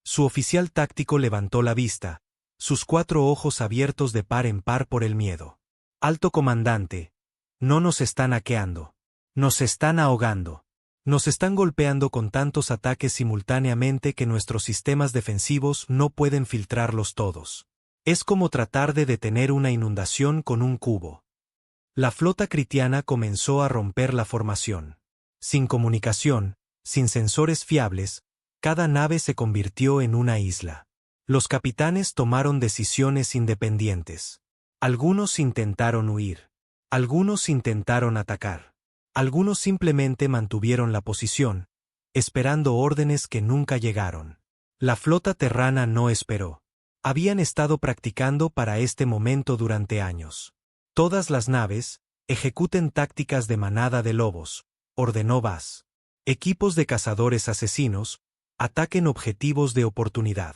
Su oficial táctico levantó la vista, sus 4 ojos abiertos de par en par por el miedo. Alto comandante, no nos están hackeando. Nos están ahogando. Nos están golpeando con tantos ataques simultáneamente que nuestros sistemas defensivos no pueden filtrarlos todos. Es como tratar de detener una inundación con un cubo. La flota critiana comenzó a romper la formación. Sin comunicación, sin sensores fiables, cada nave se convirtió en una isla. Los capitanes tomaron decisiones independientes. Algunos intentaron huir. Algunos intentaron atacar. Algunos simplemente mantuvieron la posición, esperando órdenes que nunca llegaron. La flota terrana no esperó. Habían estado practicando para este momento durante años. Todas las naves, ejecuten tácticas de manada de lobos, ordenó Bass. Equipos de cazadores asesinos, ataquen objetivos de oportunidad.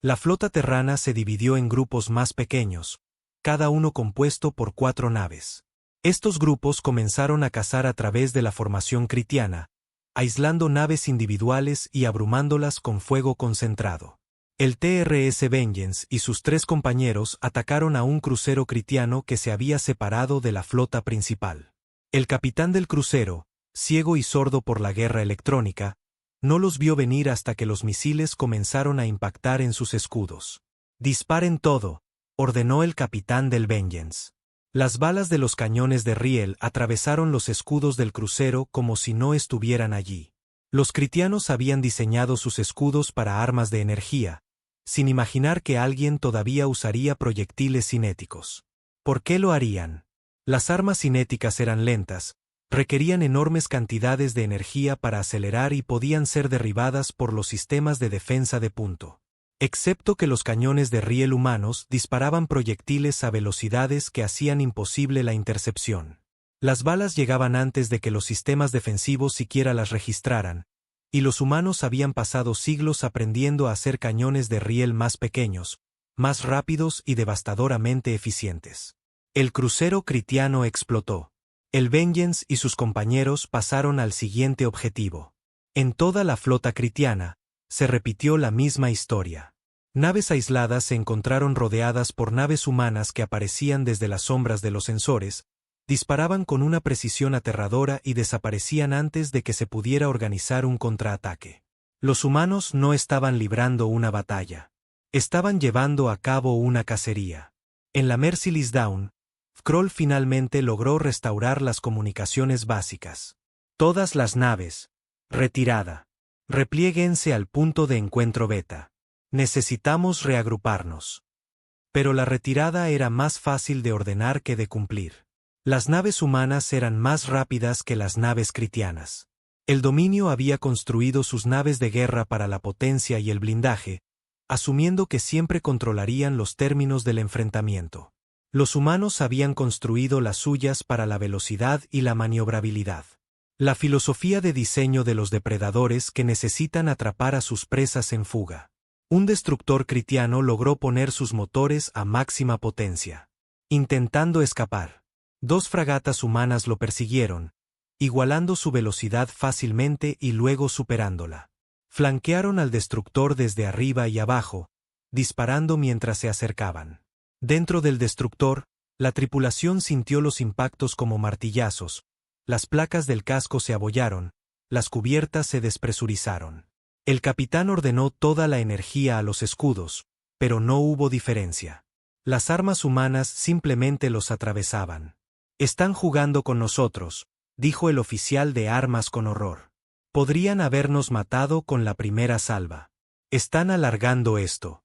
La flota terrana se dividió en grupos más pequeños, cada uno compuesto por 4 naves. Estos grupos comenzaron a cazar a través de la formación critiana, aislando naves individuales y abrumándolas con fuego concentrado. El TRS Vengeance y sus 3 compañeros atacaron a un crucero critiano que se había separado de la flota principal. El capitán del crucero, ciego y sordo por la guerra electrónica, no los vio venir hasta que los misiles comenzaron a impactar en sus escudos. «Disparen todo», ordenó el capitán del Vengeance. Las balas de los cañones de riel atravesaron los escudos del crucero como si no estuvieran allí. Los critianos habían diseñado sus escudos para armas de energía, sin imaginar que alguien todavía usaría proyectiles cinéticos. ¿Por qué lo harían? Las armas cinéticas eran lentas, requerían enormes cantidades de energía para acelerar y podían ser derribadas por los sistemas de defensa de punto. Excepto que los cañones de riel humanos disparaban proyectiles a velocidades que hacían imposible la intercepción. Las balas llegaban antes de que los sistemas defensivos siquiera las registraran, y los humanos habían pasado siglos aprendiendo a hacer cañones de riel más pequeños, más rápidos y devastadoramente eficientes. El crucero critiano explotó. El Vengeance y sus compañeros pasaron al siguiente objetivo. En toda la flota critiana, se repitió la misma historia. Naves aisladas se encontraron rodeadas por naves humanas que aparecían desde las sombras de los sensores, disparaban con una precisión aterradora y desaparecían antes de que se pudiera organizar un contraataque. Los humanos no estaban librando una batalla. Estaban llevando a cabo una cacería. En la Merciless Dawn, Kroll finalmente logró restaurar las comunicaciones básicas. Todas las naves. Retirada. Repliéguense al punto de encuentro beta. Necesitamos reagruparnos. Pero la retirada era más fácil de ordenar que de cumplir. Las naves humanas eran más rápidas que las naves critianas. El dominio había construido sus naves de guerra para la potencia y el blindaje, asumiendo que siempre controlarían los términos del enfrentamiento. Los humanos habían construido las suyas para la velocidad y la maniobrabilidad. La filosofía de diseño de los depredadores que necesitan atrapar a sus presas en fuga. Un destructor critiano logró poner sus motores a máxima potencia. Intentando escapar. 2 fragatas humanas lo persiguieron, igualando su velocidad fácilmente y luego superándola. Flanquearon al destructor desde arriba y abajo, disparando mientras se acercaban. Dentro del destructor, la tripulación sintió los impactos como martillazos. Las placas del casco se abollaron, las cubiertas se despresurizaron. El capitán ordenó toda la energía a los escudos, pero no hubo diferencia. Las armas humanas simplemente los atravesaban. «Están jugando con nosotros», dijo el oficial de armas con horror. «Podrían habernos matado con la primera salva. Están alargando esto».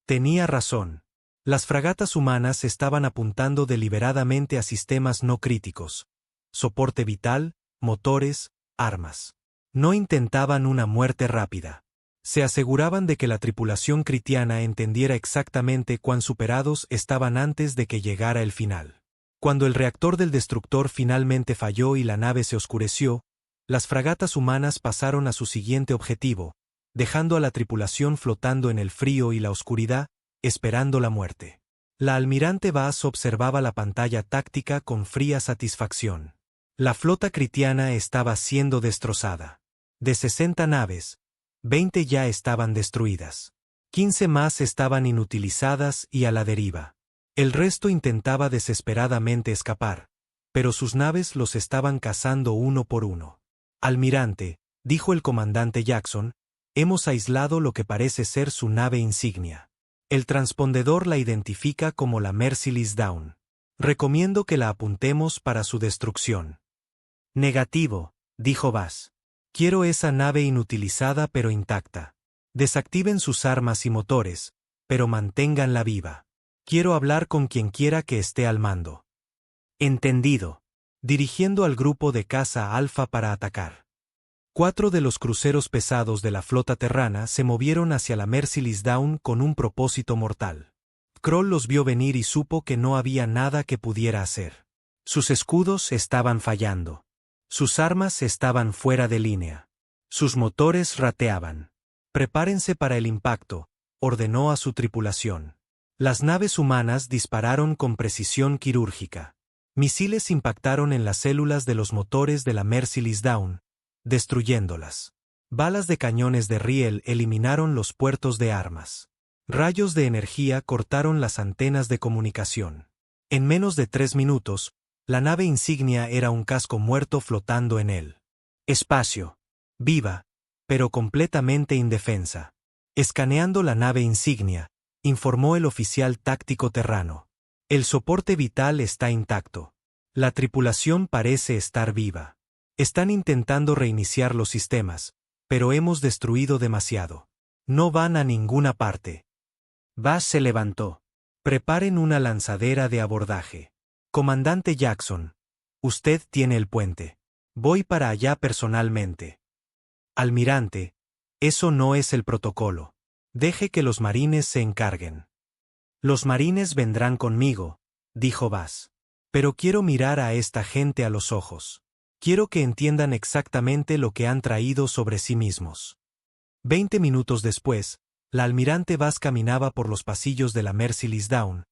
Tenía razón. Las fragatas humanas estaban apuntando deliberadamente a sistemas no críticos. Soporte vital, motores, armas. No intentaban una muerte rápida. Se aseguraban de que la tripulación critiana entendiera exactamente cuán superados estaban antes de que llegara el final. Cuando el reactor del destructor finalmente falló y la nave se oscureció, las fragatas humanas pasaron a su siguiente objetivo, dejando a la tripulación flotando en el frío y la oscuridad, esperando la muerte. La almirante Bass observaba la pantalla táctica con fría satisfacción. La flota critiana estaba siendo destrozada. De 60 naves, 20 ya estaban destruidas. 15 más estaban inutilizadas y a la deriva. El resto intentaba desesperadamente escapar, pero sus naves los estaban cazando uno por uno. Almirante, dijo el comandante Jackson, hemos aislado lo que parece ser su nave insignia. El transpondedor la identifica como la Merciless Dawn. Recomiendo que la apuntemos para su destrucción. Negativo, dijo Bass. Quiero esa nave inutilizada pero intacta. Desactiven sus armas y motores, pero manténganla viva. Quiero hablar con quien quiera que esté al mando. Entendido. Dirigiendo al grupo de caza Alfa para atacar. 4 de los cruceros pesados de la flota terrana se movieron hacia la Merciless Dawn con un propósito mortal. Kroll los vio venir y supo que no había nada que pudiera hacer. Sus escudos estaban fallando. Sus armas estaban fuera de línea. Sus motores rateaban. Prepárense para el impacto, ordenó a su tripulación. Las naves humanas dispararon con precisión quirúrgica. Misiles impactaron en las células de los motores de la Merciless Dawn, destruyéndolas. Balas de cañones de riel eliminaron los puertos de armas. Rayos de energía cortaron las antenas de comunicación. En menos de 3 minutos, la nave insignia era un casco muerto flotando en el espacio. Viva, pero completamente indefensa. Escaneando la nave insignia, informó el oficial táctico terrano. El soporte vital está intacto. La tripulación parece estar viva. Están intentando reiniciar los sistemas, pero hemos destruido demasiado. No van a ninguna parte. Bass se levantó. Preparen una lanzadera de abordaje. Comandante Jackson, usted tiene el puente. Voy para allá personalmente. Almirante, eso no es el protocolo. Deje que los marines se encarguen. Los marines vendrán conmigo, dijo Bass. Pero quiero mirar a esta gente a los ojos. Quiero que entiendan exactamente lo que han traído sobre sí mismos. 20 minutos después, la almirante Bass caminaba por los pasillos de la Merciless Dawn,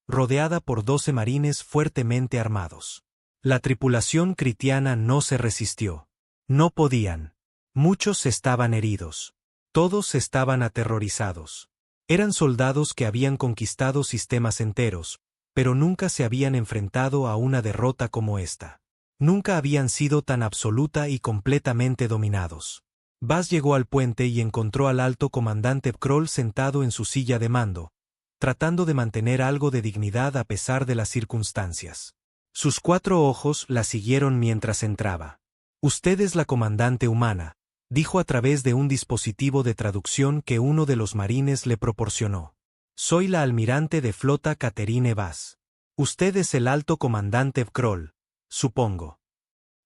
rodeada por 12 marines fuertemente armados. La tripulación critiana no se resistió. No podían. Muchos estaban heridos. Todos estaban aterrorizados. Eran soldados que habían conquistado sistemas enteros, pero nunca se habían enfrentado a una derrota como esta. Nunca habían sido tan absoluta y completamente dominados. Bass llegó al puente y encontró al alto comandante Kroll sentado en su silla de mando, tratando de mantener algo de dignidad a pesar de las circunstancias. Sus 4 ojos la siguieron mientras entraba. Usted es la comandante humana, dijo a través de un dispositivo de traducción que uno de los marines le proporcionó. Soy la almirante de flota Catherine Bass. Usted es el alto comandante Kroll, supongo.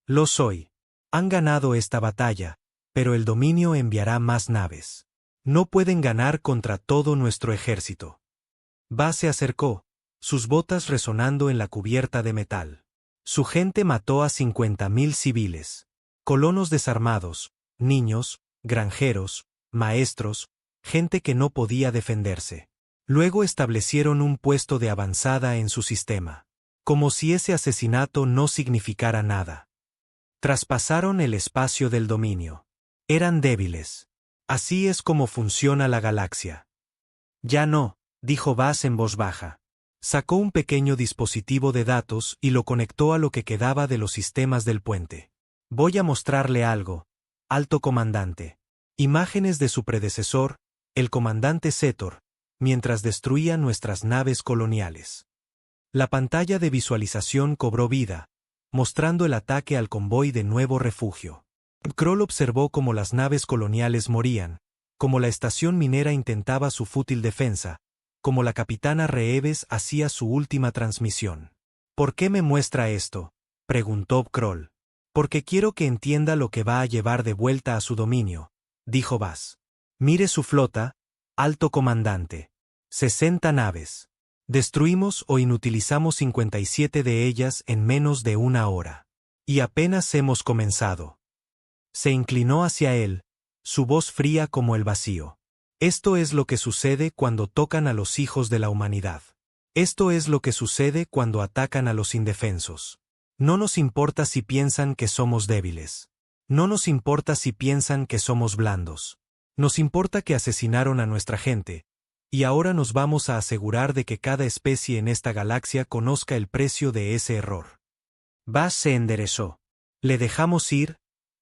Lo soy. Han ganado esta batalla, pero el dominio enviará más naves. No pueden ganar contra todo nuestro ejército. Bass se acercó, sus botas resonando en la cubierta de metal. Su gente mató a 50.000 civiles. Colonos desarmados, niños, granjeros, maestros, gente que no podía defenderse. Luego establecieron un puesto de avanzada en su sistema. Como si ese asesinato no significara nada. Traspasaron el espacio del dominio. Eran débiles. Así es como funciona la galaxia. Ya no, dijo Bass en voz baja. Sacó un pequeño dispositivo de datos y lo conectó a lo que quedaba de los sistemas del puente. Voy a mostrarle algo, alto comandante. Imágenes de su predecesor, el comandante Zetor, mientras destruía nuestras naves coloniales. La pantalla de visualización cobró vida, mostrando el ataque al convoy de Nuevo Refugio. Kroll observó cómo las naves coloniales morían, cómo la estación minera intentaba su fútil defensa, cómo la capitana Reeves hacía su última transmisión. ¿Por qué me muestra esto?, preguntó Kroll. Porque quiero que entienda lo que va a llevar de vuelta a su dominio, dijo Bas. Mire su flota, alto comandante. 60 naves. Destruimos o inutilizamos 57 de ellas en menos de una hora. Y apenas hemos comenzado. Se inclinó hacia él, su voz fría como el vacío. Esto es lo que sucede cuando tocan a los hijos de la humanidad. Esto es lo que sucede cuando atacan a los indefensos. No nos importa si piensan que somos débiles. No nos importa si piensan que somos blandos. Nos importa que asesinaron a nuestra gente, y ahora nos vamos a asegurar de que cada especie en esta galaxia conozca el precio de ese error. Bas se enderezó. Le dejamos ir,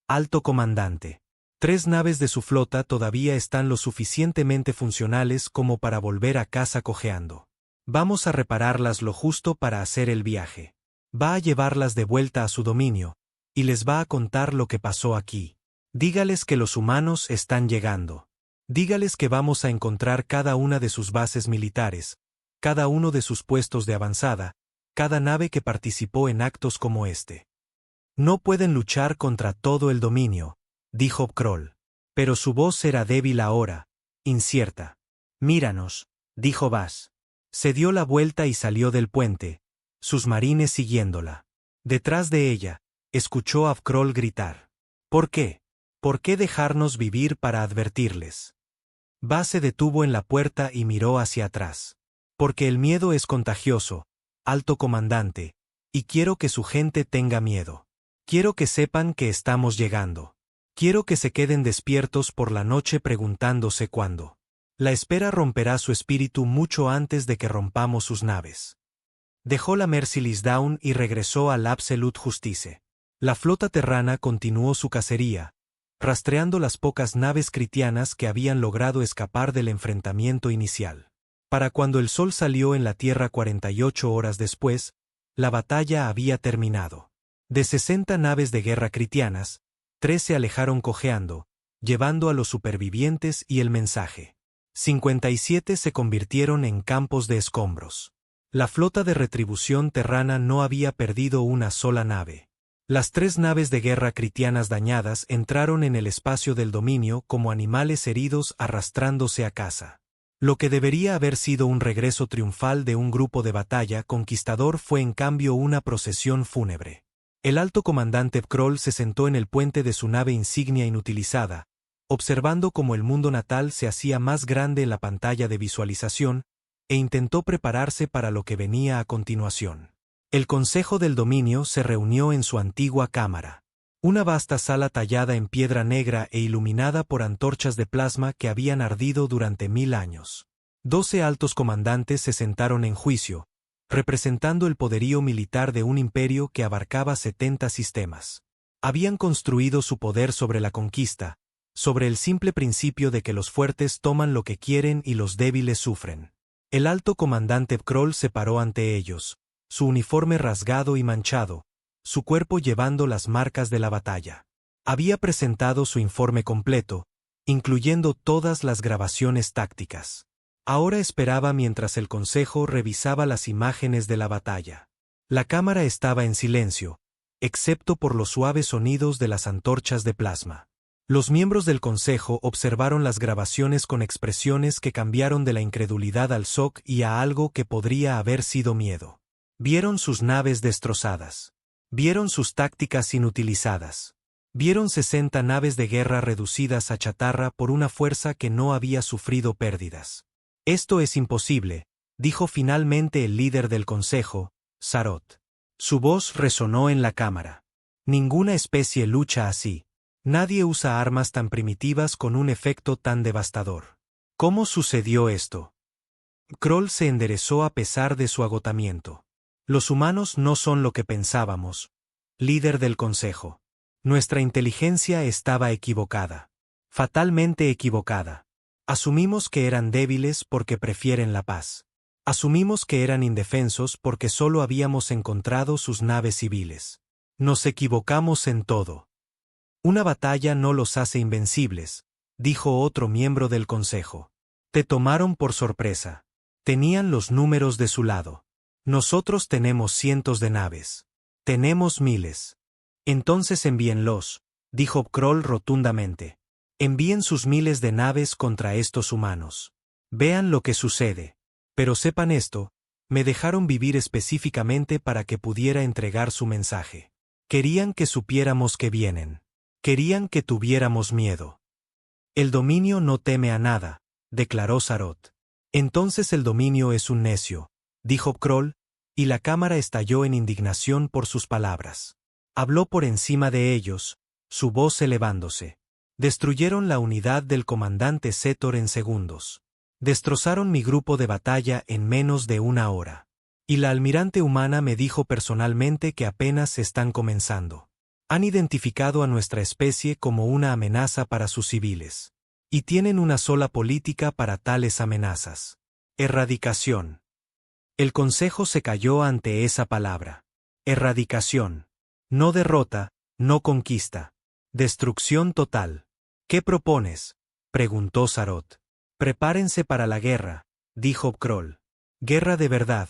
alto comandante. 3 naves de su flota todavía están lo suficientemente funcionales como para volver a casa cojeando. Vamos a repararlas lo justo para hacer el viaje. Va a llevarlas de vuelta a su dominio, y les va a contar lo que pasó aquí. Dígales que los humanos están llegando. Dígales que vamos a encontrar cada una de sus bases militares, cada uno de sus puestos de avanzada, cada nave que participó en actos como este. No pueden luchar contra todo el dominio, dijo Kroll. Pero su voz era débil ahora, incierta. Míranos, dijo Bas. Se dio la vuelta y salió del puente, sus marines siguiéndola. Detrás de ella, escuchó a Kroll gritar. ¿Por qué? ¿Por qué dejarnos vivir para advertirles? Bas se detuvo en la puerta y miró hacia atrás. Porque el miedo es contagioso, alto comandante, y quiero que su gente tenga miedo. Quiero que sepan que estamos llegando. Quiero que se queden despiertos por la noche preguntándose cuándo. La espera romperá su espíritu mucho antes de que rompamos sus naves. Dejó la Merciless Dawn y regresó al Absolute Justice. La flota terrana continuó su cacería, rastreando las pocas naves critianas que habían logrado escapar del enfrentamiento inicial. Para cuando el sol salió en la Tierra 48 horas después, la batalla había terminado. De 60 naves de guerra critianas, 3 se alejaron cojeando, llevando a los supervivientes y el mensaje. 57 se convirtieron en campos de escombros. La flota de retribución terrana no había perdido una sola nave. Las 3 naves de guerra critianas dañadas entraron en el espacio del dominio como animales heridos arrastrándose a casa. Lo que debería haber sido un regreso triunfal de un grupo de batalla conquistador fue en cambio una procesión fúnebre. El alto comandante Kroll se sentó en el puente de su nave insignia inutilizada, observando cómo el mundo natal se hacía más grande en la pantalla de visualización, e intentó prepararse para lo que venía a continuación. El Consejo del Dominio se reunió en su antigua cámara. Una vasta sala tallada en piedra negra e iluminada por antorchas de plasma que habían ardido durante 1000 años. 12 altos comandantes se sentaron en juicio, representando el poderío militar de un imperio que abarcaba 70 sistemas. Habían construido su poder sobre la conquista, sobre el simple principio de que los fuertes toman lo que quieren y los débiles sufren. El alto comandante Kroll se paró ante ellos, su uniforme rasgado y manchado, su cuerpo llevando las marcas de la batalla. Había presentado su informe completo, incluyendo todas las grabaciones tácticas. Ahora esperaba mientras el consejo revisaba las imágenes de la batalla. La cámara estaba en silencio, excepto por los suaves sonidos de las antorchas de plasma. Los miembros del consejo observaron las grabaciones con expresiones que cambiaron de la incredulidad al shock y a algo que podría haber sido miedo. Vieron sus naves destrozadas. Vieron sus tácticas inutilizadas. Vieron 60 naves de guerra reducidas a chatarra por una fuerza que no había sufrido pérdidas. Esto es imposible, dijo finalmente el líder del consejo, Sarot. Su voz resonó en la cámara. Ninguna especie lucha así. Nadie usa armas tan primitivas con un efecto tan devastador. ¿Cómo sucedió esto? Kroll se enderezó a pesar de su agotamiento. Los humanos no son lo que pensábamos, líder del consejo. Nuestra inteligencia estaba equivocada. Fatalmente equivocada. Asumimos que eran débiles porque prefieren la paz. Asumimos que eran indefensos porque solo habíamos encontrado sus naves civiles. Nos equivocamos en todo. Una batalla no los hace invencibles, dijo otro miembro del consejo. Te tomaron por sorpresa. Tenían los números de su lado. Nosotros tenemos cientos de naves. Tenemos miles. Entonces envíenlos, dijo Kroll rotundamente. Envíen sus miles de naves contra estos humanos. Vean lo que sucede. Pero sepan esto, me dejaron vivir específicamente para que pudiera entregar su mensaje. Querían que supiéramos que vienen. Querían que tuviéramos miedo. El dominio no teme a nada, declaró Sarot. Entonces el dominio es un necio, dijo Kroll, y la cámara estalló en indignación por sus palabras. Habló por encima de ellos, su voz elevándose. Destruyeron la unidad del comandante Zetor en segundos. Destrozaron mi grupo de batalla en menos de una hora. Y la almirante humana me dijo personalmente que apenas están comenzando. Han identificado a nuestra especie como una amenaza para sus civiles. Y tienen una sola política para tales amenazas. Erradicación. El Consejo se calló ante esa palabra. Erradicación. No derrota, no conquista. Destrucción total. ¿Qué propones?, preguntó Sarot. Prepárense para la guerra, dijo Kroll. Guerra de verdad,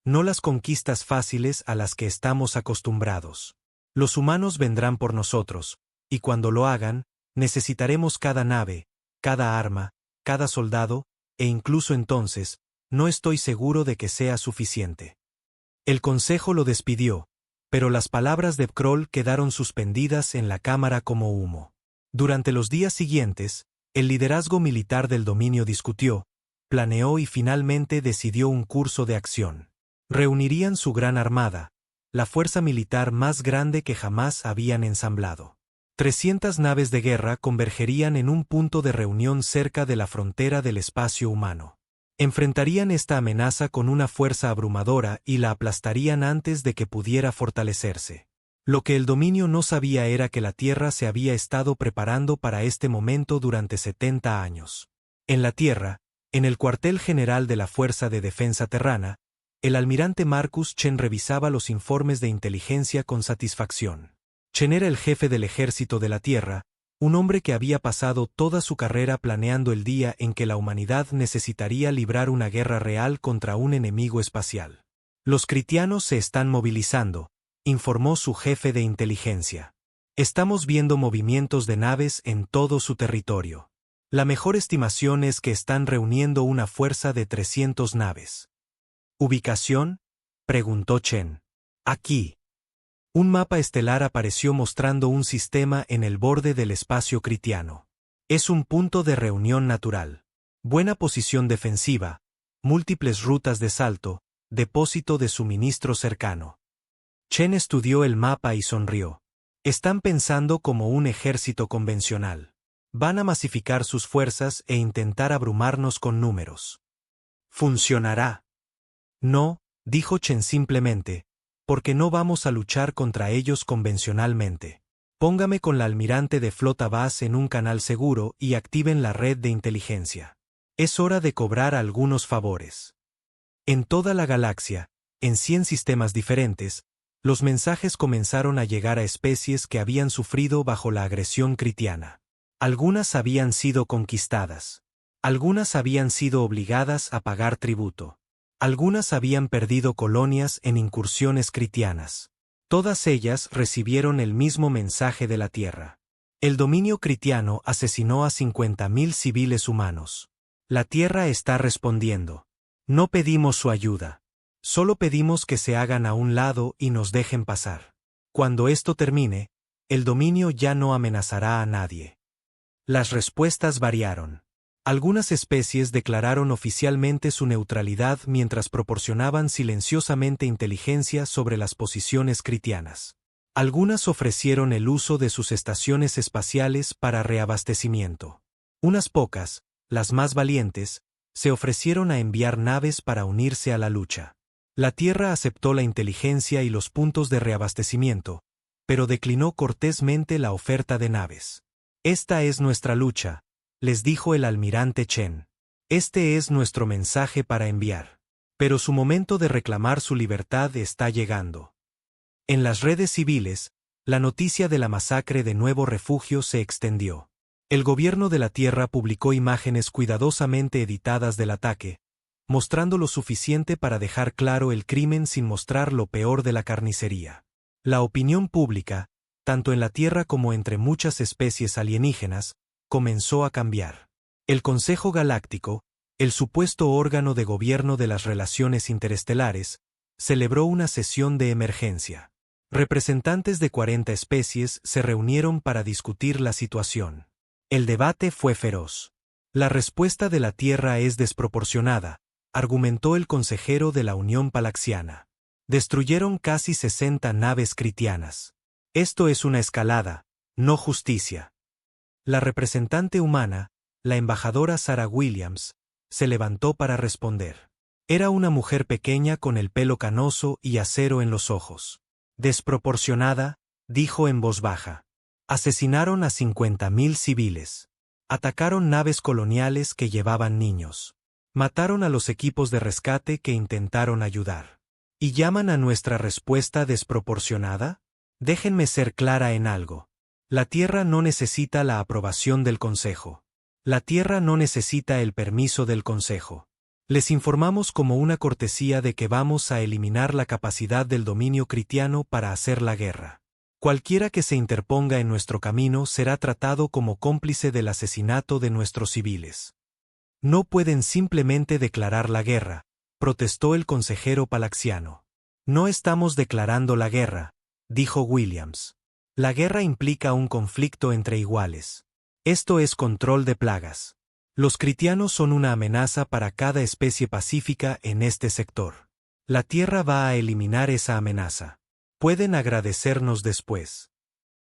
no las conquistas fáciles a las que estamos acostumbrados. Los humanos vendrán por nosotros, y cuando lo hagan, necesitaremos cada nave, cada arma, cada soldado, e incluso entonces, no estoy seguro de que sea suficiente. El Consejo lo despidió, pero las palabras de Kroll quedaron suspendidas en la cámara como humo. Durante los días siguientes, el liderazgo militar del dominio discutió, planeó y finalmente decidió un curso de acción. Reunirían su gran armada, la fuerza militar más grande que jamás habían ensamblado. 300 naves de guerra convergerían en un punto de reunión cerca de la frontera del espacio humano. Enfrentarían esta amenaza con una fuerza abrumadora y la aplastarían antes de que pudiera fortalecerse. Lo que el dominio no sabía era que la Tierra se había estado preparando para este momento durante 70 años. En la Tierra, en el cuartel general de la Fuerza de Defensa Terrana, el almirante Marcus Chen revisaba los informes de inteligencia con satisfacción. Chen era el jefe del ejército de la Tierra, un hombre que había pasado toda su carrera planeando el día en que la humanidad necesitaría librar una guerra real contra un enemigo espacial. Los critianos se están movilizando, informó su jefe de inteligencia. Estamos viendo movimientos de naves en todo su territorio. La mejor estimación es que están reuniendo una fuerza de 300 naves. ¿Ubicación?, preguntó Chen. Aquí. Un mapa estelar apareció mostrando un sistema en el borde del espacio critiano. Es un punto de reunión natural. Buena posición defensiva, múltiples rutas de salto, depósito de suministro cercano. Chen estudió el mapa y sonrió. Están pensando como un ejército convencional. Van a masificar sus fuerzas e intentar abrumarnos con números. ¿Funcionará? No, dijo Chen simplemente, porque no vamos a luchar contra ellos convencionalmente. Póngame con la almirante de flota Bass en un canal seguro y activen la red de inteligencia. Es hora de cobrar algunos favores. En toda la galaxia, en 100 sistemas diferentes, los mensajes comenzaron a llegar a especies que habían sufrido bajo la agresión critiana. Algunas habían sido conquistadas. Algunas habían sido obligadas a pagar tributo. Algunas habían perdido colonias en incursiones critianas. Todas ellas recibieron el mismo mensaje de la Tierra. El dominio critiano asesinó a 50.000 civiles humanos. La Tierra está respondiendo. No pedimos su ayuda. Solo pedimos que se hagan a un lado y nos dejen pasar. Cuando esto termine, el dominio ya no amenazará a nadie. Las respuestas variaron. Algunas especies declararon oficialmente su neutralidad mientras proporcionaban silenciosamente inteligencia sobre las posiciones critianas. Algunas ofrecieron el uso de sus estaciones espaciales para reabastecimiento. Unas pocas, las más valientes, se ofrecieron a enviar naves para unirse a la lucha. La Tierra aceptó la inteligencia y los puntos de reabastecimiento, pero declinó cortésmente la oferta de naves. Esta es nuestra lucha, les dijo el almirante Chen. Este es nuestro mensaje para enviar. Pero su momento de reclamar su libertad está llegando. En las redes civiles, la noticia de la masacre de Nuevo Refugio se extendió. El gobierno de la Tierra publicó imágenes cuidadosamente editadas del ataque, mostrando lo suficiente para dejar claro el crimen sin mostrar lo peor de la carnicería. La opinión pública, tanto en la Tierra como entre muchas especies alienígenas, comenzó a cambiar. El Consejo Galáctico, el supuesto órgano de gobierno de las relaciones interestelares, celebró una sesión de emergencia. Representantes de 40 especies se reunieron para discutir la situación. El debate fue feroz. La respuesta de la Tierra es desproporcionada, argumentó el consejero de la Unión Palaxiana. Destruyeron casi 60 naves critianas. Esto es una escalada, no justicia. La representante humana, la embajadora Sarah Williams, se levantó para responder. Era una mujer pequeña con el pelo canoso y acero en los ojos. Desproporcionada, dijo en voz baja. Asesinaron a 50.000 civiles. Atacaron naves coloniales que llevaban niños. Mataron a los equipos de rescate que intentaron ayudar. ¿Y llaman a nuestra respuesta desproporcionada? Déjenme ser clara en algo. La Tierra no necesita la aprobación del Consejo. La Tierra no necesita el permiso del Consejo. Les informamos como una cortesía de que vamos a eliminar la capacidad del dominio critiano para hacer la guerra. Cualquiera que se interponga en nuestro camino será tratado como cómplice del asesinato de nuestros civiles. No pueden simplemente declarar la guerra, protestó el consejero palaxiano. No estamos declarando la guerra, dijo Williams. La guerra implica un conflicto entre iguales. Esto es control de plagas. Los critianos son una amenaza para cada especie pacífica en este sector. La Tierra va a eliminar esa amenaza. Pueden agradecernos después.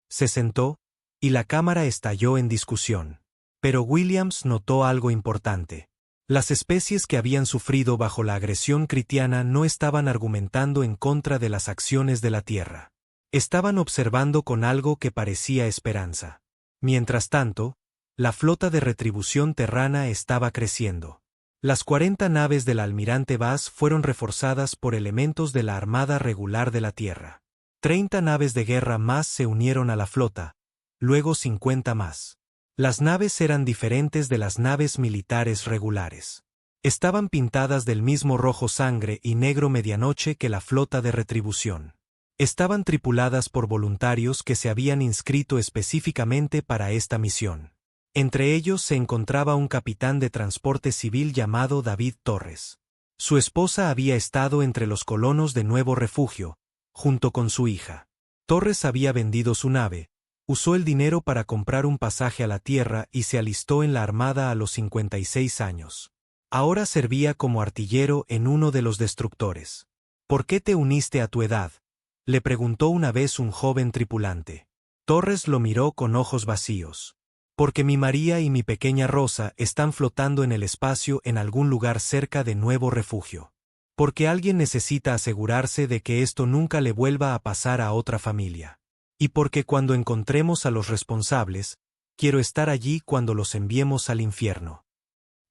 Se sentó, y la cámara estalló en discusión. Pero Williams notó algo importante. Las especies que habían sufrido bajo la agresión critiana no estaban argumentando en contra de las acciones de la Tierra. Estaban observando con algo que parecía esperanza. Mientras tanto, la flota de retribución terrana estaba creciendo. Las 40 naves del almirante Bass fueron reforzadas por elementos de la Armada Regular de la Tierra. 30 naves de guerra más se unieron a la flota, luego 50 más. Las naves eran diferentes de las naves militares regulares. Estaban pintadas del mismo rojo sangre y negro medianoche que la flota de retribución. Estaban tripuladas por voluntarios que se habían inscrito específicamente para esta misión. Entre ellos se encontraba un capitán de transporte civil llamado David Torres. Su esposa había estado entre los colonos de Nuevo Refugio, junto con su hija. Torres había vendido su nave, usó el dinero para comprar un pasaje a la Tierra y se alistó en la Armada a los 56 años. Ahora servía como artillero en uno de los destructores. ¿Por qué te uniste a tu edad?, le preguntó una vez un joven tripulante. Torres lo miró con ojos vacíos. Porque mi María y mi pequeña Rosa están flotando en el espacio en algún lugar cerca de Nuevo Refugio. Porque alguien necesita asegurarse de que esto nunca le vuelva a pasar a otra familia. Y porque cuando encontremos a los responsables, quiero estar allí cuando los enviemos al infierno.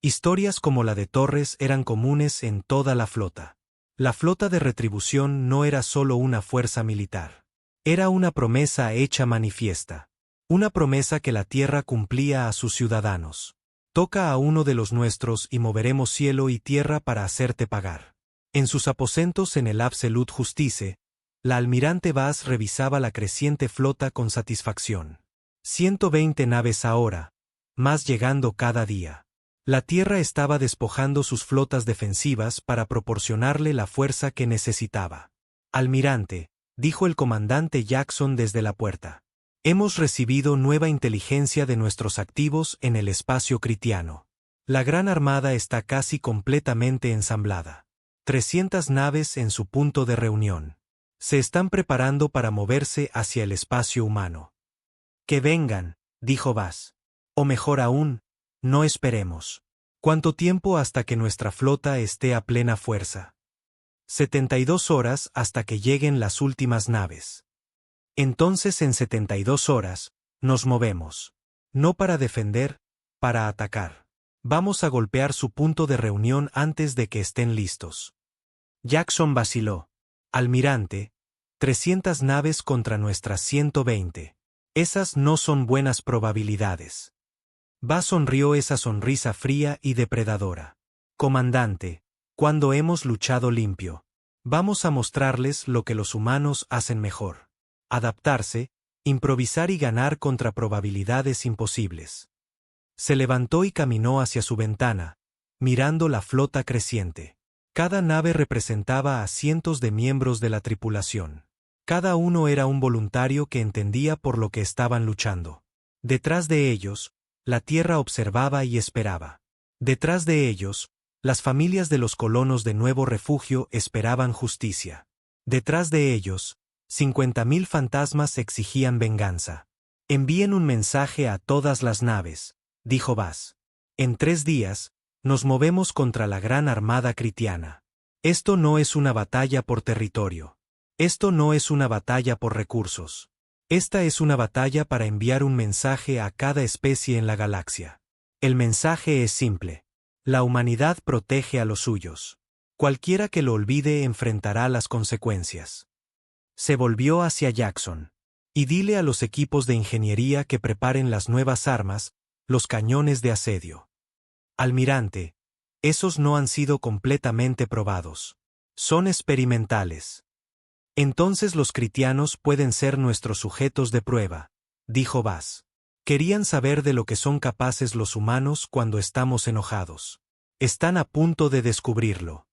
Historias como la de Torres eran comunes en toda la flota. La flota de retribución no era solo una fuerza militar. Era una promesa hecha manifiesta. Una promesa que la Tierra cumplía a sus ciudadanos. Toca a uno de los nuestros y moveremos cielo y tierra para hacerte pagar. En sus aposentos en el Absolute Justice, la almirante Bass revisaba la creciente flota con satisfacción. 120 naves ahora, más llegando cada día. La Tierra estaba despojando sus flotas defensivas para proporcionarle la fuerza que necesitaba. Almirante, dijo el comandante Jackson desde la puerta. Hemos recibido nueva inteligencia de nuestros activos en el espacio critiano. La Gran Armada está casi completamente ensamblada. 300 naves en su punto de reunión. Se están preparando para moverse hacia el espacio humano. Que vengan, dijo Bass. O mejor aún, no esperemos. ¿Cuánto tiempo hasta que nuestra flota esté a plena fuerza? 72 horas hasta que lleguen las últimas naves. Entonces en 72 horas, nos movemos. No para defender, para atacar. Vamos a golpear su punto de reunión antes de que estén listos. Jackson vaciló. Almirante, 300 naves contra nuestras 120. Esas no son buenas probabilidades. Bass sonrió esa sonrisa fría y depredadora. Comandante, cuando hemos luchado limpio, vamos a mostrarles lo que los humanos hacen mejor. Adaptarse, Improvisar y ganar contra probabilidades imposibles. Se levantó y caminó hacia su ventana, mirando la flota creciente. Cada nave representaba a cientos de miembros de la tripulación. Cada uno era un voluntario que entendía por lo que estaban luchando. Detrás de ellos, la Tierra observaba y esperaba. Detrás de ellos, las familias de los colonos de Nuevo Refugio esperaban justicia. Detrás de ellos, 50.000 fantasmas exigían venganza. Envíen un mensaje a todas las naves, dijo Baz. En 3 días, nos movemos contra la gran armada critiana. Esto no es una batalla por territorio. Esto no es una batalla por recursos. Esta es una batalla para enviar un mensaje a cada especie en la galaxia. El mensaje es simple. La humanidad protege a los suyos. Cualquiera que lo olvide enfrentará las consecuencias. Se volvió hacia Jackson. Y dile a los equipos de ingeniería que preparen las nuevas armas, los cañones de asedio. Almirante, esos no han sido completamente probados. Son experimentales. Entonces los critianos pueden ser nuestros sujetos de prueba, dijo Baz. Querían saber de lo que son capaces los humanos cuando estamos enojados. Están a punto de descubrirlo.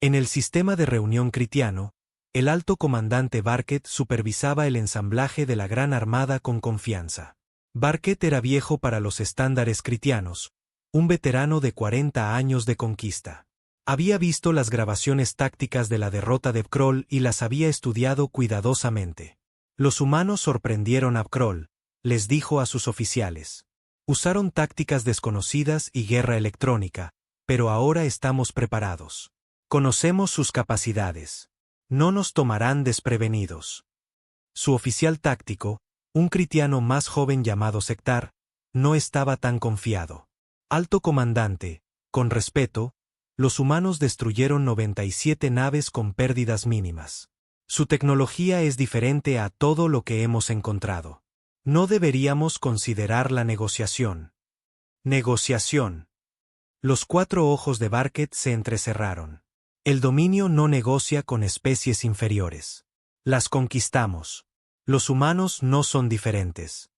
En el sistema de reunión critiano, el alto comandante Barkett supervisaba el ensamblaje de la gran armada con confianza. Barkett era viejo para los estándares critianos, un veterano de 40 años de conquista. Había visto las grabaciones tácticas de la derrota de Pkrol y las había estudiado cuidadosamente. Los humanos sorprendieron a Pkrol, les dijo a sus oficiales. Usaron tácticas desconocidas y guerra electrónica, pero ahora estamos preparados. Conocemos sus capacidades. No nos tomarán desprevenidos. Su oficial táctico, un critiano más joven llamado Sectar, no estaba tan confiado. Alto comandante, con respeto, los humanos destruyeron 97 naves con pérdidas mínimas. Su tecnología es diferente a todo lo que hemos encontrado. No deberíamos considerar la negociación. Negociación. Los 4 ojos de Barkett se entrecerraron. El dominio no negocia con especies inferiores. Las conquistamos. Los humanos no son diferentes.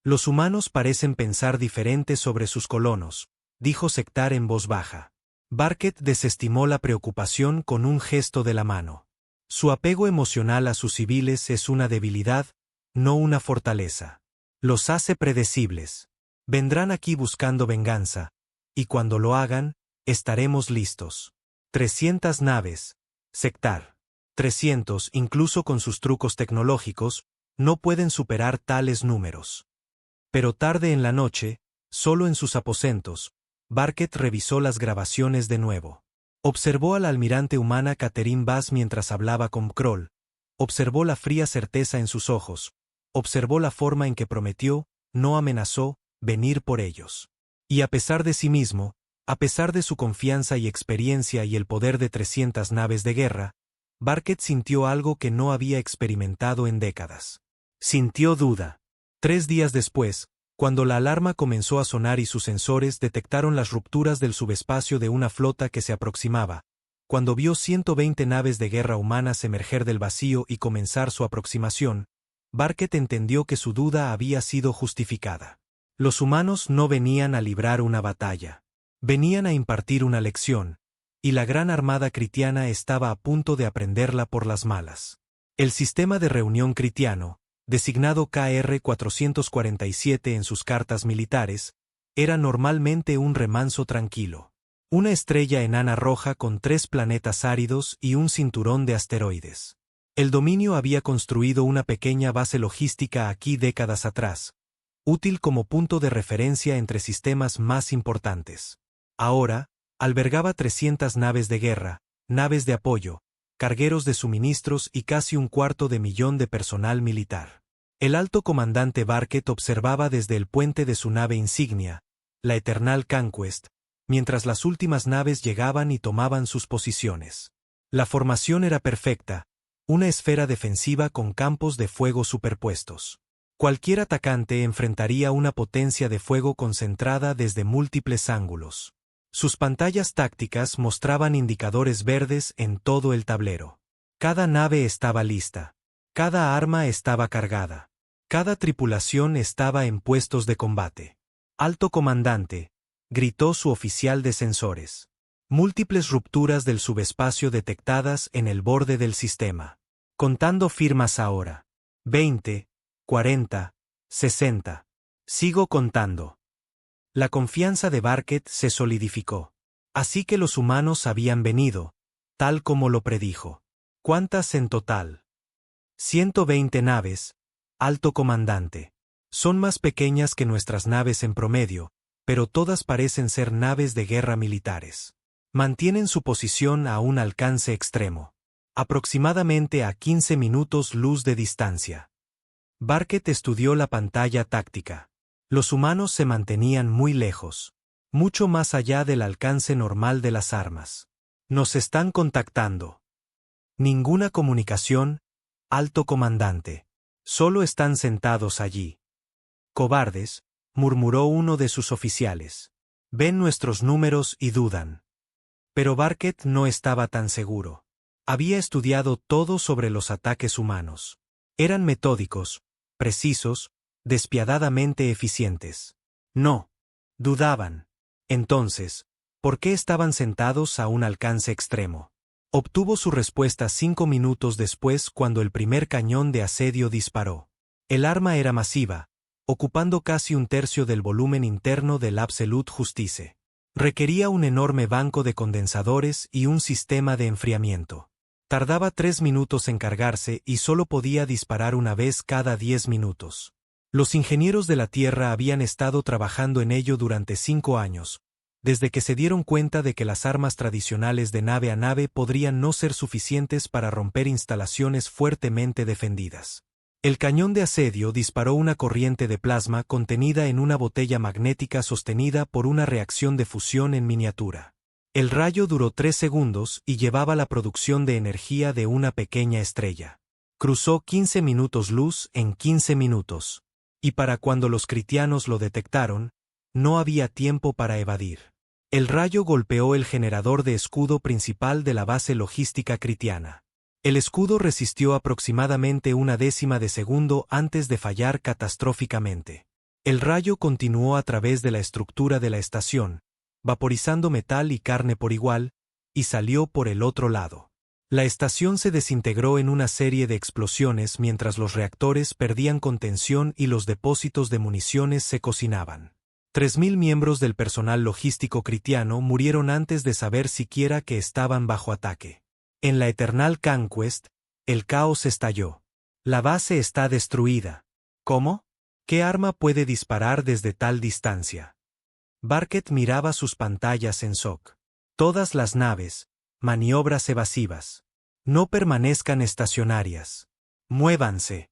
Los humanos parecen pensar diferente sobre sus colonos, dijo Sectar en voz baja. Barkett desestimó la preocupación con un gesto de la mano. Su apego emocional a sus civiles es una debilidad, no una fortaleza. Los hace predecibles. Vendrán aquí buscando venganza, y cuando lo hagan, estaremos listos. 300 naves, Sectar. 300, incluso con sus trucos tecnológicos, no pueden superar tales números. Pero tarde en la noche, solo en sus aposentos, Barkett revisó las grabaciones de nuevo. Observó a la almirante humana Catherine Baz mientras hablaba con Pkrol, observó la fría certeza en sus ojos, observó la forma en que prometió, no amenazó, venir por ellos. Y a pesar de sí mismo, a pesar de su confianza y experiencia y el poder de 300 naves de guerra, Barkett sintió algo que no había experimentado en décadas. Sintió duda. 3 días después, cuando la alarma comenzó a sonar y sus sensores detectaron las rupturas del subespacio de una flota que se aproximaba, cuando vio 120 naves de guerra humanas emerger del vacío y comenzar su aproximación, Barkett entendió que su duda había sido justificada. Los humanos no venían a librar una batalla. Venían a impartir una lección, y la gran armada critiana estaba a punto de aprenderla por las malas. El sistema de reunión critiano, designado KR-447 en sus cartas militares, era normalmente un remanso tranquilo. Una estrella enana roja con 3 planetas áridos y un cinturón de asteroides. El dominio había construido una pequeña base logística aquí décadas atrás, útil como punto de referencia entre sistemas más importantes. Ahora, albergaba 300 naves de guerra, naves de apoyo, cargueros de suministros y casi 250.000 de personal militar. El alto comandante Barkett observaba desde el puente de su nave insignia, la Eternal Conquest, mientras las últimas naves llegaban y tomaban sus posiciones. La formación era perfecta, una esfera defensiva con campos de fuego superpuestos. Cualquier atacante enfrentaría una potencia de fuego concentrada desde múltiples ángulos. Sus pantallas tácticas mostraban indicadores verdes en todo el tablero. Cada nave estaba lista. Cada arma estaba cargada. Cada tripulación estaba en puestos de combate. Alto comandante, gritó su oficial de sensores. Múltiples rupturas del subespacio detectadas en el borde del sistema. Contando firmas ahora. 20, 40, 60. Sigo contando. La confianza de Barket se solidificó. Así que los humanos habían venido, tal como lo predijo. ¿Cuántas en total? 120 naves, alto comandante. Son más pequeñas que nuestras naves en promedio, pero todas parecen ser naves de guerra militares. Mantienen su posición a un alcance extremo. Aproximadamente a 15 minutos luz de distancia. Barket estudió la pantalla táctica. Los humanos se mantenían muy lejos, mucho más allá del alcance normal de las armas. Nos están contactando. Ninguna comunicación, alto comandante. Solo están sentados allí. Cobardes, murmuró uno de sus oficiales. Ven nuestros números y dudan. Pero Barket no estaba tan seguro. Había estudiado todo sobre los ataques humanos. Eran metódicos, precisos, despiadadamente eficientes. No. Dudaban. Entonces, ¿por qué estaban sentados a un alcance extremo? Obtuvo su respuesta 5 minutos después cuando el primer cañón de asedio disparó. El arma era masiva, ocupando casi un tercio del volumen interno del Absolute Justice. Requería un enorme banco de condensadores y un sistema de enfriamiento. Tardaba 3 minutos en cargarse y solo podía disparar una vez cada 10 minutos. Los ingenieros de la Tierra habían estado trabajando en ello durante 5 años, desde que se dieron cuenta de que las armas tradicionales de nave a nave podrían no ser suficientes para romper instalaciones fuertemente defendidas. El cañón de asedio disparó una corriente de plasma contenida en una botella magnética sostenida por una reacción de fusión en miniatura. El rayo duró 3 segundos y llevaba la producción de energía de una pequeña estrella. Cruzó 15 minutos luz en 15 minutos. Y para cuando los critianos lo detectaron, no había tiempo para evadir. El rayo golpeó el generador de escudo principal de la base logística critiana. El escudo resistió aproximadamente 1/10 de segundo antes de fallar catastróficamente. El rayo continuó a través de la estructura de la estación, vaporizando metal y carne por igual, y salió por el otro lado. La estación se desintegró en una serie de explosiones mientras los reactores perdían contención y los depósitos de municiones se cocinaban. 3.000 miembros del personal logístico critiano murieron antes de saber siquiera que estaban bajo ataque. En la Eternal Conquest, el caos estalló. La base está destruida. ¿Cómo? ¿Qué arma puede disparar desde tal distancia? Barket miraba sus pantallas en shock. Todas las naves, maniobras evasivas. No permanezcan estacionarias. Muévanse.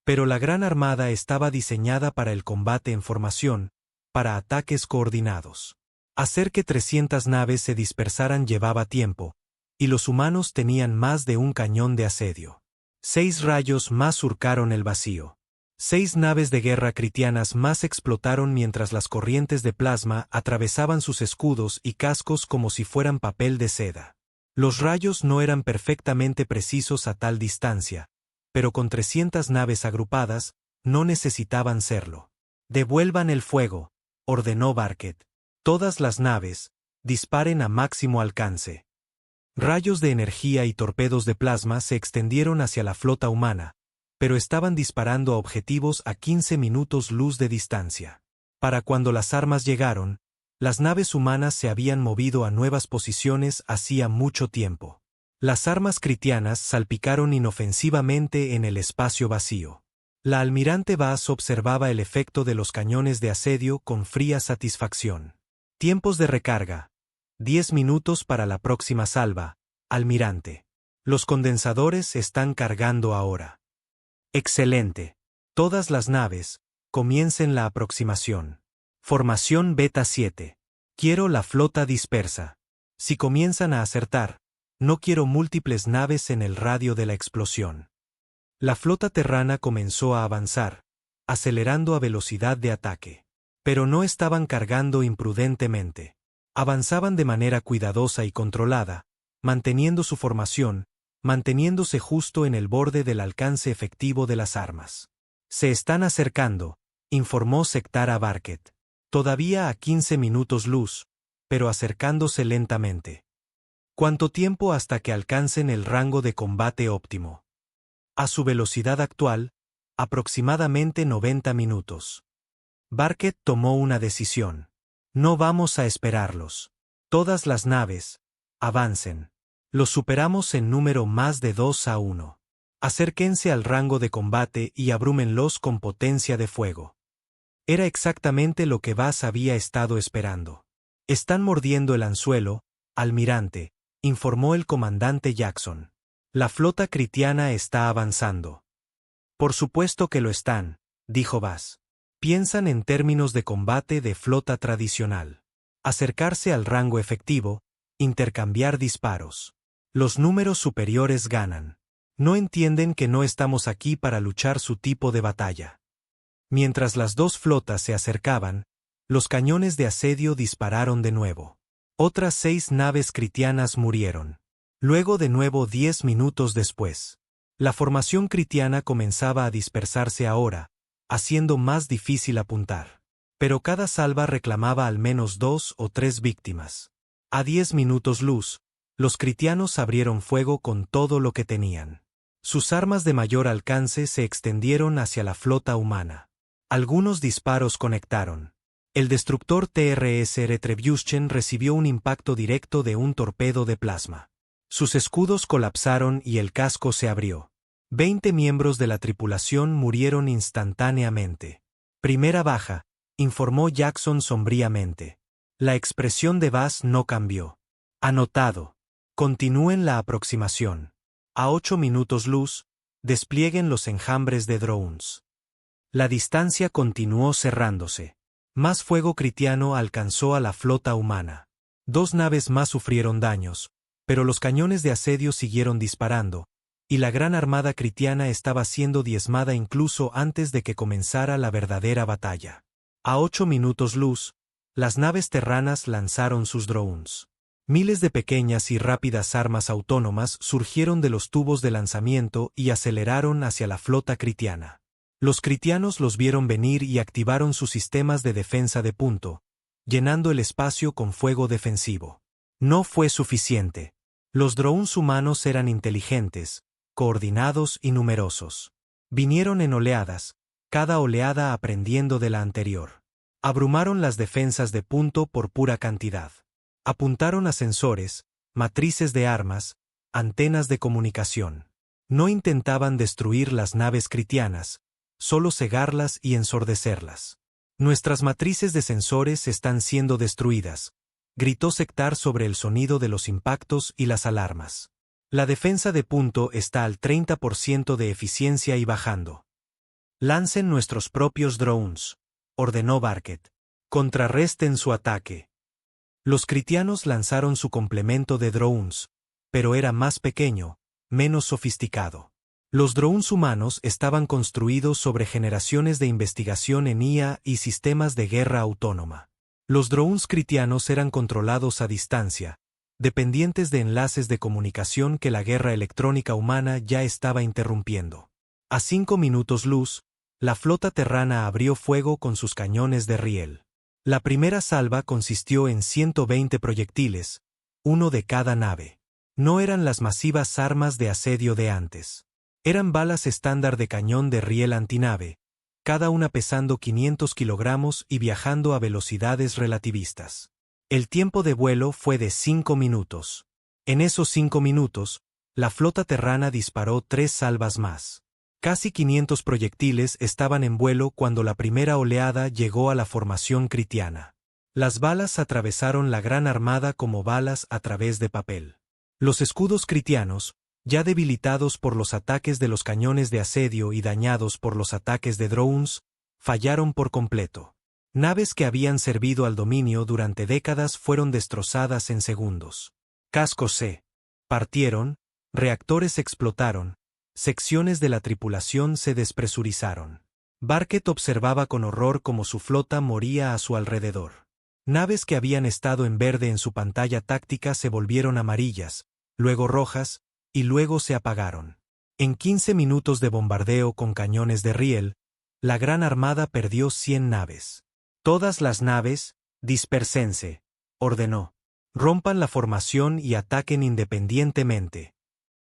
Pero la Gran Armada estaba diseñada para el combate en formación, para ataques coordinados. Hacer que 300 naves se dispersaran llevaba tiempo, y los humanos tenían más de un cañón de asedio. 6 rayos más surcaron el vacío. 6 naves de guerra critianas más explotaron mientras las corrientes de plasma atravesaban sus escudos y cascos como si fueran papel de seda. Los rayos no eran perfectamente precisos a tal distancia, pero con 300 naves agrupadas, no necesitaban serlo. «Devuelvan el fuego», ordenó Barket. «Todas las naves, disparen a máximo alcance». Rayos de energía y torpedos de plasma se extendieron hacia la flota humana, pero estaban disparando a objetivos a 15 minutos luz de distancia. Para cuando las armas llegaron, las naves humanas se habían movido a nuevas posiciones hacía mucho tiempo. Las armas critianas salpicaron inofensivamente en el espacio vacío. La almirante Bass observaba el efecto de los cañones de asedio con fría satisfacción. Tiempos de recarga. 10 minutos para la próxima salva, almirante. Los condensadores están cargando ahora. Excelente. Todas las naves, comiencen la aproximación. Formación Beta 7. Quiero la flota dispersa. Si comienzan a acertar, no quiero múltiples naves en el radio de la explosión. La flota terrana comenzó a avanzar, acelerando a velocidad de ataque. Pero no estaban cargando imprudentemente. Avanzaban de manera cuidadosa y controlada, manteniendo su formación, manteniéndose justo en el borde del alcance efectivo de las armas. Se están acercando, informó Sektar a Barket. Todavía a 15 minutos luz, pero acercándose lentamente. ¿Cuánto tiempo hasta que alcancen el rango de combate óptimo? A su velocidad actual, aproximadamente 90 minutos. Barket tomó una decisión. No vamos a esperarlos. Todas las naves, avancen. Los superamos en número más de 2-1. Acérquense al rango de combate y abrúmenlos con potencia de fuego. Era exactamente lo que Vaz había estado esperando. Están mordiendo el anzuelo, almirante, informó el comandante Jackson. La flota critiana está avanzando. Por supuesto que lo están, dijo Vaz. Piensan en términos de combate de flota tradicional. Acercarse al rango efectivo, intercambiar disparos. Los números superiores ganan. No entienden que no estamos aquí para luchar su tipo de batalla. Mientras las dos flotas se acercaban, los cañones de asedio dispararon de nuevo. Otras 6 naves critianas murieron. Luego de nuevo 10 minutos después. La formación critiana comenzaba a dispersarse ahora, haciendo más difícil apuntar. Pero cada salva reclamaba al menos 2 o 3 víctimas. A 10 minutos luz, los critianos abrieron fuego con todo lo que tenían. Sus armas de mayor alcance se extendieron hacia la flota humana. Algunos disparos conectaron. El destructor TRS Retribution recibió un impacto directo de un torpedo de plasma. Sus escudos colapsaron y el casco se abrió. 20 miembros de la tripulación murieron instantáneamente. Primera baja, informó Jackson sombríamente. La expresión de Vaz no cambió. Anotado. Continúen la aproximación. A 8 minutos luz, desplieguen los enjambres de drones. La distancia continuó cerrándose. Más fuego critiano alcanzó a la flota humana. 2 naves más sufrieron daños, pero los cañones de asedio siguieron disparando, y la gran armada critiana estaba siendo diezmada incluso antes de que comenzara la verdadera batalla. A 8 minutos luz, las naves terranas lanzaron sus drones. Miles de pequeñas y rápidas armas autónomas surgieron de los tubos de lanzamiento y aceleraron hacia la flota critiana. Los critianos los vieron venir y activaron sus sistemas de defensa de punto, llenando el espacio con fuego defensivo. No fue suficiente. Los drones humanos eran inteligentes, coordinados y numerosos. Vinieron en oleadas, cada oleada aprendiendo de la anterior. Abrumaron las defensas de punto por pura cantidad. Apuntaron a sensores, matrices de armas, antenas de comunicación. No intentaban destruir las naves critianas, solo cegarlas y ensordecerlas. Nuestras matrices de sensores están siendo destruidas, gritó Sektar sobre el sonido de los impactos y las alarmas. La defensa de punto está al 30% de eficiencia y bajando. Lancen nuestros propios drones, ordenó Barket. Contrarresten su ataque. Los critianos lanzaron su complemento de drones, pero era más pequeño, menos sofisticado. Los drones humanos estaban construidos sobre generaciones de investigación en IA y sistemas de guerra autónoma. Los drones critianos eran controlados a distancia, dependientes de enlaces de comunicación que la guerra electrónica humana ya estaba interrumpiendo. A 5 minutos luz, la flota terrana abrió fuego con sus cañones de riel. La primera salva consistió en 120 proyectiles, uno de cada nave. No eran las masivas armas de asedio de antes. Eran balas estándar de cañón de riel antinave, cada una pesando 500 kilogramos y viajando a velocidades relativistas. El tiempo de vuelo fue de 5 minutos. En esos 5 minutos, la flota terrana disparó 3 salvas más. Casi 500 proyectiles estaban en vuelo cuando la primera oleada llegó a la formación critiana. Las balas atravesaron la gran armada como balas a través de papel. Los escudos critianos, ya debilitados por los ataques de los cañones de asedio y dañados por los ataques de drones, fallaron por completo. Naves que habían servido al dominio durante décadas fueron destrozadas en segundos. Cascos se partieron, reactores explotaron, secciones de la tripulación se despresurizaron. Barket observaba con horror cómo su flota moría a su alrededor. Naves que habían estado en verde en su pantalla táctica se volvieron amarillas, luego rojas, y luego se apagaron. En 15 minutos de bombardeo con cañones de riel, La Gran Armada perdió 100 naves. Todas las naves, dispérsense, ordenó. Rompan la formación y ataquen independientemente.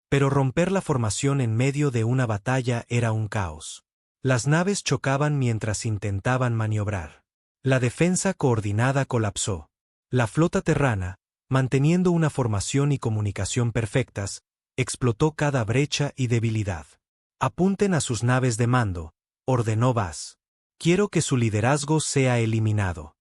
Pero romper la formación en medio de una batalla era un caos. Las naves chocaban mientras intentaban maniobrar. La defensa coordinada colapsó. La flota terrana, manteniendo una formación y comunicación perfectas, explotó cada brecha y debilidad. Apunten a sus naves de mando, ordenó Vaz. Quiero que su liderazgo sea eliminado.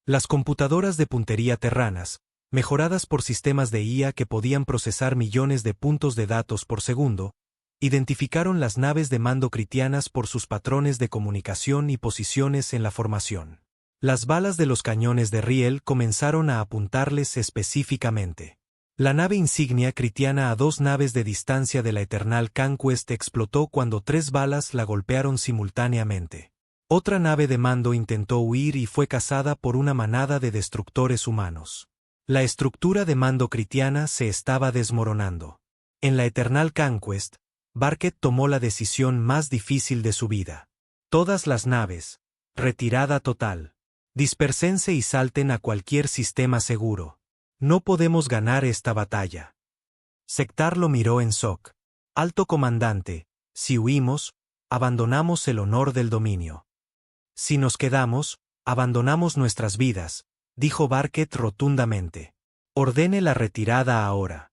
Las computadoras de puntería terranas, mejoradas por sistemas de IA que podían procesar millones de puntos de datos por segundo, identificaron las naves de mando critianas por sus patrones de comunicación y posiciones en la formación. Las balas de los cañones de riel comenzaron a apuntarles específicamente. La nave insignia critiana a 2 naves de distancia de la Eternal Conquest explotó cuando 3 balas la golpearon simultáneamente. Otra nave de mando intentó huir y fue cazada por una manada de destructores humanos. La estructura de mando critiana se estaba desmoronando. En la Eternal Conquest, Barquet tomó la decisión más difícil de su vida. Todas las naves, retirada total. Dispérsense y salten a cualquier sistema seguro. No podemos ganar esta batalla. Sectar lo miró en shock. Alto comandante, si huimos, abandonamos el honor del dominio. Si nos quedamos, abandonamos nuestras vidas, dijo Barquet rotundamente. Ordene la retirada ahora.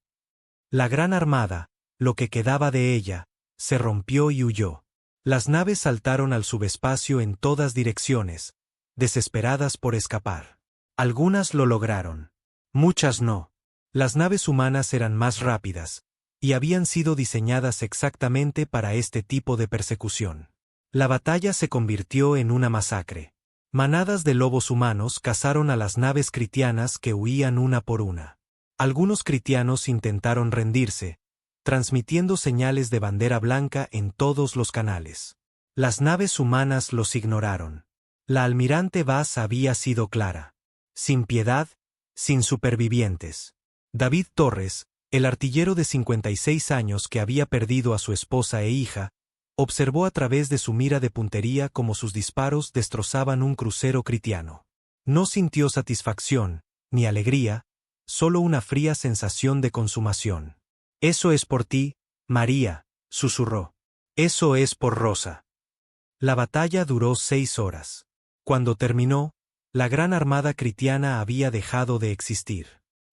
La Gran Armada, lo que quedaba de ella, se rompió y huyó. Las naves saltaron al subespacio en todas direcciones, desesperadas por escapar. Algunas lo lograron. Muchas no. Las naves humanas eran más rápidas, y habían sido diseñadas exactamente para este tipo de persecución. La batalla se convirtió en una masacre. Manadas de lobos humanos cazaron a las naves critianas que huían una por una. Algunos critianos intentaron rendirse, transmitiendo señales de bandera blanca en todos los canales. Las naves humanas los ignoraron. La almirante Vaz había sido clara. Sin piedad, sin supervivientes. David Torres, el artillero de 56 años que había perdido a su esposa e hija, observó a través de su mira de puntería cómo sus disparos destrozaban un crucero critiano. No sintió satisfacción, ni alegría, solo una fría sensación de consumación. Eso es por ti, María, susurró. Eso es por Rosa. La batalla duró 6 horas. Cuando terminó, la Gran Armada critiana había dejado de existir.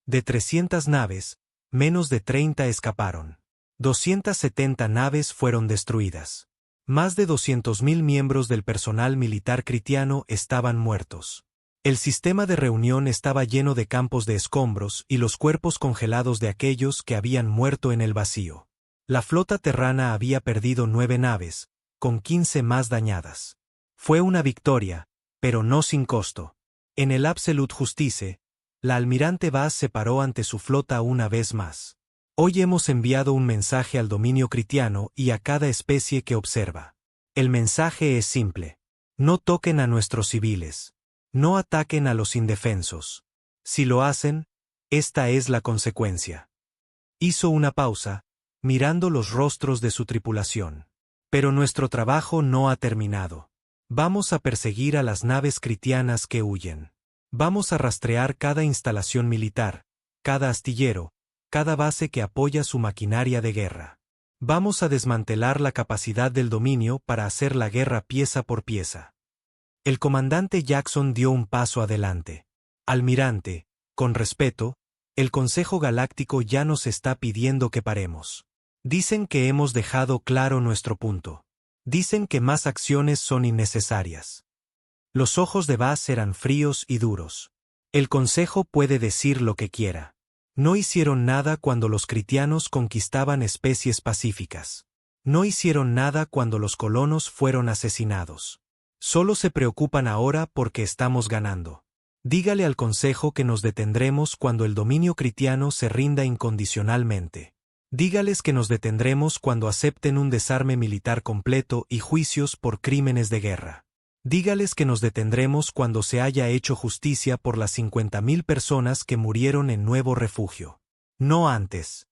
De 300 naves, menos de 30 escaparon. 270 naves fueron destruidas. Más de 200.000 miembros del personal militar critiano estaban muertos. El sistema de reunión estaba lleno de campos de escombros y los cuerpos congelados de aquellos que habían muerto en el vacío. La flota terrana había perdido 9 naves, con 15 más dañadas. Fue una victoria, pero no sin costo. En el Absolute Justice, la almirante Vaz se paró ante su flota una vez más. Hoy hemos enviado un mensaje al dominio critiano y a cada especie que observa. El mensaje es simple. No toquen a nuestros civiles. No ataquen a los indefensos. Si lo hacen, esta es la consecuencia. Hizo una pausa, mirando los rostros de su tripulación. Pero nuestro trabajo no ha terminado. Vamos a perseguir a las naves critianas que huyen. Vamos a rastrear cada instalación militar, cada astillero, cada base que apoya su maquinaria de guerra. Vamos a desmantelar la capacidad del dominio para hacer la guerra pieza por pieza. El comandante Jackson dio un paso adelante. Almirante, con respeto, el Consejo Galáctico ya nos está pidiendo que paremos. Dicen que hemos dejado claro nuestro punto. Dicen que más acciones son innecesarias. Los ojos de Vaz eran fríos y duros. El Consejo puede decir lo que quiera. No hicieron nada cuando los critianos conquistaban especies pacíficas. No hicieron nada cuando los colonos fueron asesinados. Solo se preocupan ahora porque estamos ganando. Dígale al Consejo que nos detendremos cuando el dominio critiano se rinda incondicionalmente. Dígales que nos detendremos cuando acepten un desarme militar completo y juicios por crímenes de guerra. Dígales que nos detendremos cuando se haya hecho justicia por las 50.000 personas que murieron en Nuevo Refugio. No antes.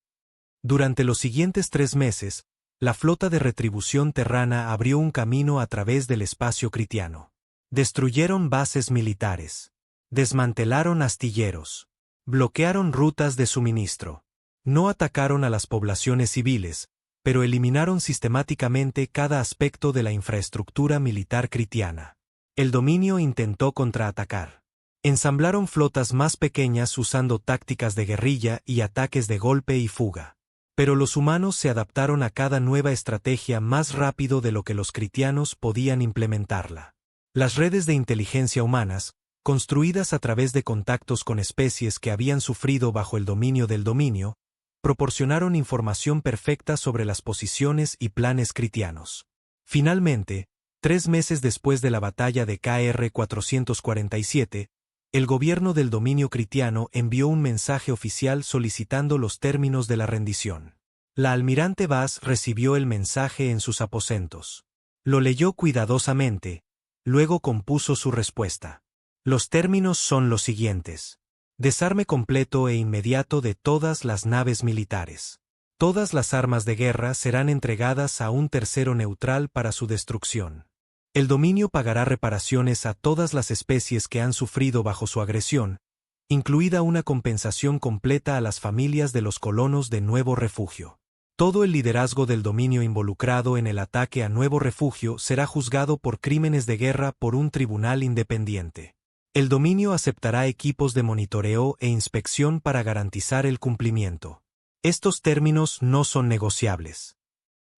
Durante los siguientes 3 meses, La flota de retribución terrana abrió un camino a través del espacio critiano. Destruyeron bases militares. Desmantelaron astilleros. Bloquearon rutas de suministro. No atacaron a las poblaciones civiles, pero eliminaron sistemáticamente cada aspecto de la infraestructura militar critiana. El dominio intentó contraatacar. Ensamblaron flotas más pequeñas usando tácticas de guerrilla y ataques de golpe y fuga. Pero los humanos se adaptaron a cada nueva estrategia más rápido de lo que los critianos podían implementarla. Las redes de inteligencia humanas, construidas a través de contactos con especies que habían sufrido bajo el dominio del dominio, proporcionaron información perfecta sobre las posiciones y planes critianos. Finalmente, 3 meses después de la batalla de KR 447, el gobierno del dominio critiano envió un mensaje oficial solicitando los términos de la rendición. La almirante Vaz recibió el mensaje en sus aposentos. Lo leyó cuidadosamente, luego compuso su respuesta. Los términos son los siguientes. Desarme completo e inmediato de todas las naves militares. Todas las armas de guerra serán entregadas a un tercero neutral para su destrucción. El dominio pagará reparaciones a todas las especies que han sufrido bajo su agresión, incluida una compensación completa a las familias de los colonos de Nuevo Refugio. Todo el liderazgo del dominio involucrado en el ataque a Nuevo Refugio será juzgado por crímenes de guerra por un tribunal independiente. El dominio aceptará equipos de monitoreo e inspección para garantizar el cumplimiento. Estos términos no son negociables.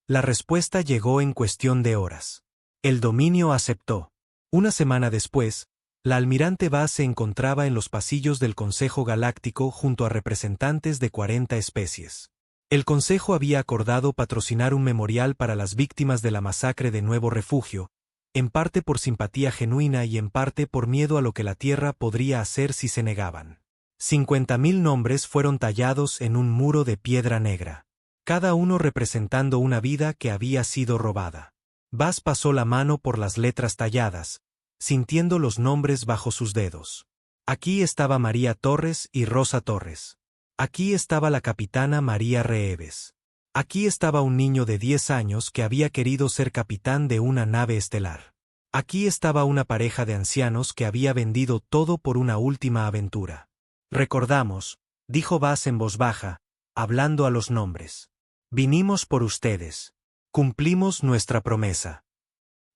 La respuesta llegó en cuestión de horas. El dominio aceptó. Una semana después, la almirante Vaz se encontraba en los pasillos del Consejo Galáctico junto a representantes de 40 especies. El Consejo había acordado patrocinar un memorial para las víctimas de la masacre de Nuevo Refugio, en parte por simpatía genuina y en parte por miedo a lo que la Tierra podría hacer si se negaban. 50.000 nombres fueron tallados en un muro de piedra negra, cada uno representando una vida que había sido robada. Vaz pasó la mano por las letras talladas, sintiendo los nombres bajo sus dedos. Aquí estaba María Torres y Rosa Torres. Aquí estaba la capitana María Reeves. Aquí estaba un niño de 10 años que había querido ser capitán de una nave estelar. Aquí estaba una pareja de ancianos que había vendido todo por una última aventura. Recordamos, dijo Vaz en voz baja, hablando a los nombres. Vinimos por ustedes. Cumplimos nuestra promesa.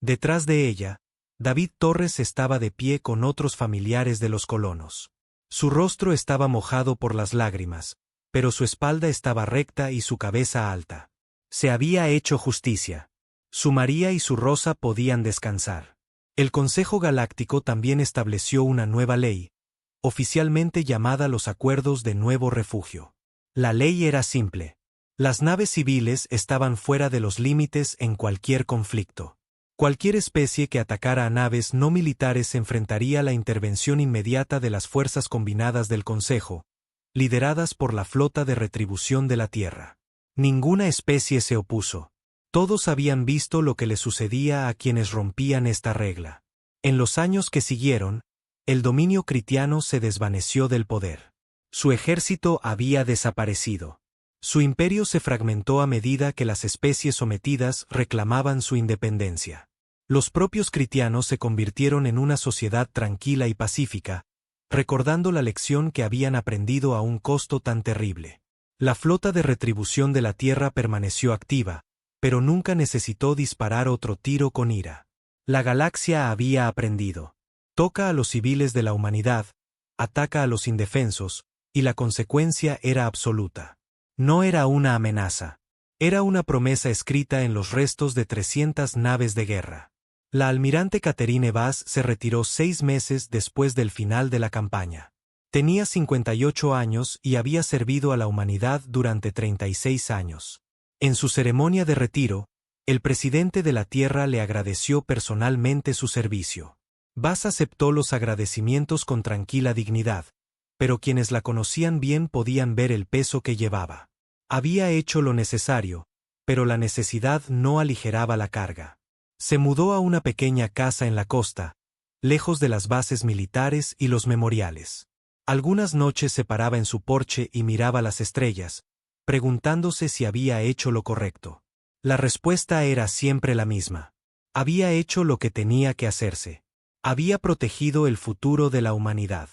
Detrás de ella, David Torres estaba de pie con otros familiares de los colonos. Su rostro estaba mojado por las lágrimas, pero su espalda estaba recta y su cabeza alta. Se había hecho justicia. Su María y su Rosa podían descansar. El Consejo Galáctico también estableció una nueva ley, oficialmente llamada los Acuerdos de Nuevo Refugio. La ley era simple. Las naves civiles estaban fuera de los límites en cualquier conflicto. Cualquier especie que atacara a naves no militares enfrentaría la intervención inmediata de las fuerzas combinadas del Consejo, lideradas por la flota de retribución de la Tierra. Ninguna especie se opuso. Todos habían visto lo que le sucedía a quienes rompían esta regla. En los años que siguieron, el dominio critiano se desvaneció del poder. Su ejército había desaparecido. Su imperio se fragmentó a medida que las especies sometidas reclamaban su independencia. Los propios critianos se convirtieron en una sociedad tranquila y pacífica, recordando la lección que habían aprendido a un costo tan terrible. La flota de retribución de la Tierra permaneció activa, pero nunca necesitó disparar otro tiro con ira. La galaxia había aprendido. Toca a los civiles de la humanidad, ataca a los indefensos, y la consecuencia era absoluta. No era una amenaza. Era una promesa escrita en los restos de 300 naves de guerra. La almirante Catherine Vaz se retiró 6 meses después del final de la campaña. Tenía 58 años y había servido a la humanidad durante 36 años. En su ceremonia de retiro, el presidente de la Tierra le agradeció personalmente su servicio. Vaz aceptó los agradecimientos con tranquila dignidad, pero quienes la conocían bien podían ver el peso que llevaba. Había hecho lo necesario, pero la necesidad no aligeraba la carga. Se mudó a una pequeña casa en la costa, lejos de las bases militares y los memoriales. Algunas noches se paraba en su porche y miraba las estrellas, preguntándose si había hecho lo correcto. La respuesta era siempre la misma. Había hecho lo que tenía que hacerse. Había protegido el futuro de la humanidad.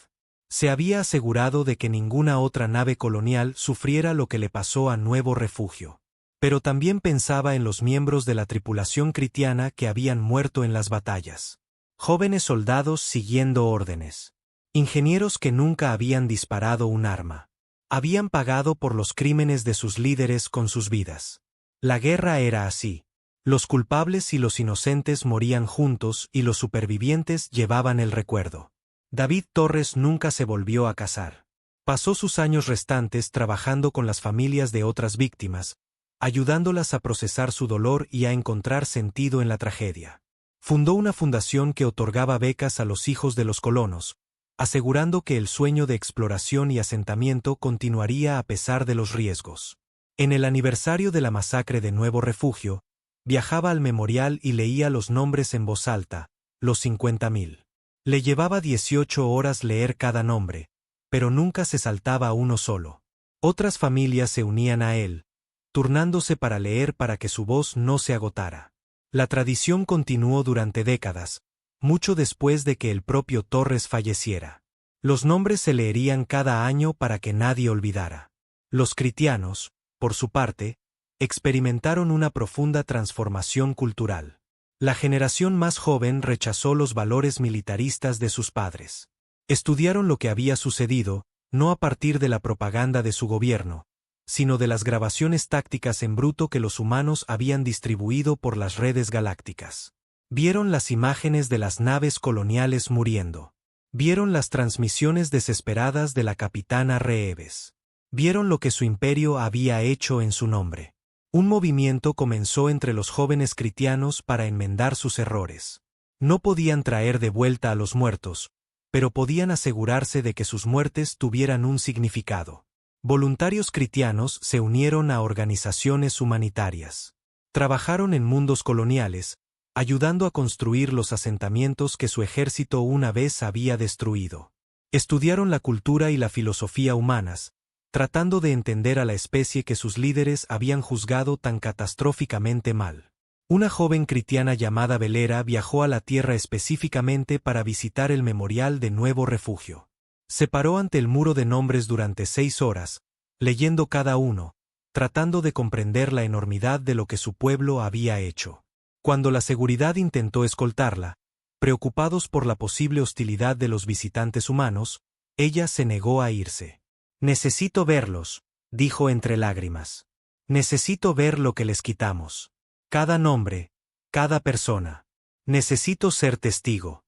Se había asegurado de que ninguna otra nave colonial sufriera lo que le pasó a Nuevo Refugio. Pero también pensaba en los miembros de la tripulación cristiana que habían muerto en las batallas. Jóvenes soldados siguiendo órdenes. Ingenieros que nunca habían disparado un arma. Habían pagado por los crímenes de sus líderes con sus vidas. La guerra era así. Los culpables y los inocentes morían juntos y los supervivientes llevaban el recuerdo. David Torres nunca se volvió a casar. Pasó sus años restantes trabajando con las familias de otras víctimas, ayudándolas a procesar su dolor y a encontrar sentido en la tragedia. Fundó una fundación que otorgaba becas a los hijos de los colonos, asegurando que el sueño de exploración y asentamiento continuaría a pesar de los riesgos. En el aniversario de la masacre de Nuevo Refugio, viajaba al memorial y leía los nombres en voz alta, los 50.000. Le llevaba 18 horas leer cada nombre, pero nunca se saltaba uno solo. Otras familias se unían a él, turnándose para leer para que su voz no se agotara. La tradición continuó durante décadas, mucho después de que el propio Torres falleciera. Los nombres se leerían cada año para que nadie olvidara. Los cristianos, por su parte, experimentaron una profunda transformación cultural. La generación más joven rechazó los valores militaristas de sus padres. Estudiaron lo que había sucedido, no a partir de la propaganda de su gobierno, sino de las grabaciones tácticas en bruto que los humanos habían distribuido por las redes galácticas. Vieron las imágenes de las naves coloniales muriendo. Vieron las transmisiones desesperadas de la capitana Reeves. Vieron lo que su imperio había hecho en su nombre. Un movimiento comenzó entre los jóvenes cristianos para enmendar sus errores. No podían traer de vuelta a los muertos, pero podían asegurarse de que sus muertes tuvieran un significado. Voluntarios cristianos se unieron a organizaciones humanitarias. Trabajaron en mundos coloniales, ayudando a construir los asentamientos que su ejército una vez había destruido. Estudiaron la cultura y la filosofía humanas, tratando de entender a la especie que sus líderes habían juzgado tan catastróficamente mal. Una joven cristiana llamada Velera viajó a la Tierra específicamente para visitar el memorial de Nuevo Refugio. Se paró ante el muro de nombres durante 6 horas, leyendo cada uno, tratando de comprender la enormidad de lo que su pueblo había hecho. Cuando la seguridad intentó escoltarla, preocupados por la posible hostilidad de los visitantes humanos, ella se negó a irse. «Necesito verlos», dijo entre lágrimas. «Necesito ver lo que les quitamos. Cada nombre, cada persona. Necesito ser testigo».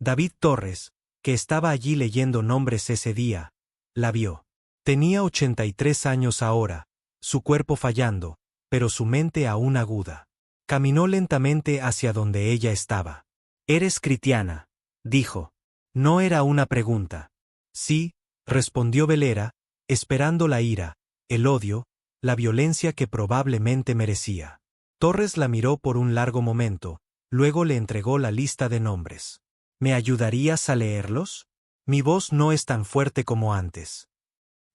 David Torres, que estaba allí leyendo nombres ese día, la vio. Tenía 83 años ahora, su cuerpo fallando, pero su mente aún aguda. Caminó lentamente hacia donde ella estaba. «¿Eres cristiana?», dijo. No era una pregunta. «Sí», respondió Velera, esperando la ira, el odio, la violencia que probablemente merecía. Torres la miró por un largo momento, luego le entregó la lista de nombres. «¿Me ayudarías a leerlos? Mi voz no es tan fuerte como antes».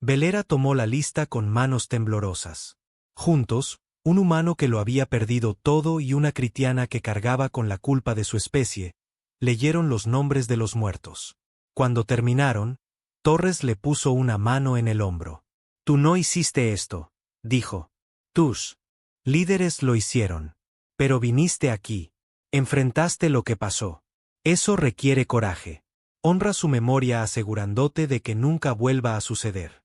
Velera tomó la lista con manos temblorosas. Juntos, un humano que lo había perdido todo y una cristiana que cargaba con la culpa de su especie, leyeron los nombres de los muertos. Cuando terminaron, Torres le puso una mano en el hombro. «Tú no hiciste esto», dijo. «Tus líderes lo hicieron. Pero viniste aquí. Enfrentaste lo que pasó. Eso requiere coraje. Honra su memoria asegurándote de que nunca vuelva a suceder».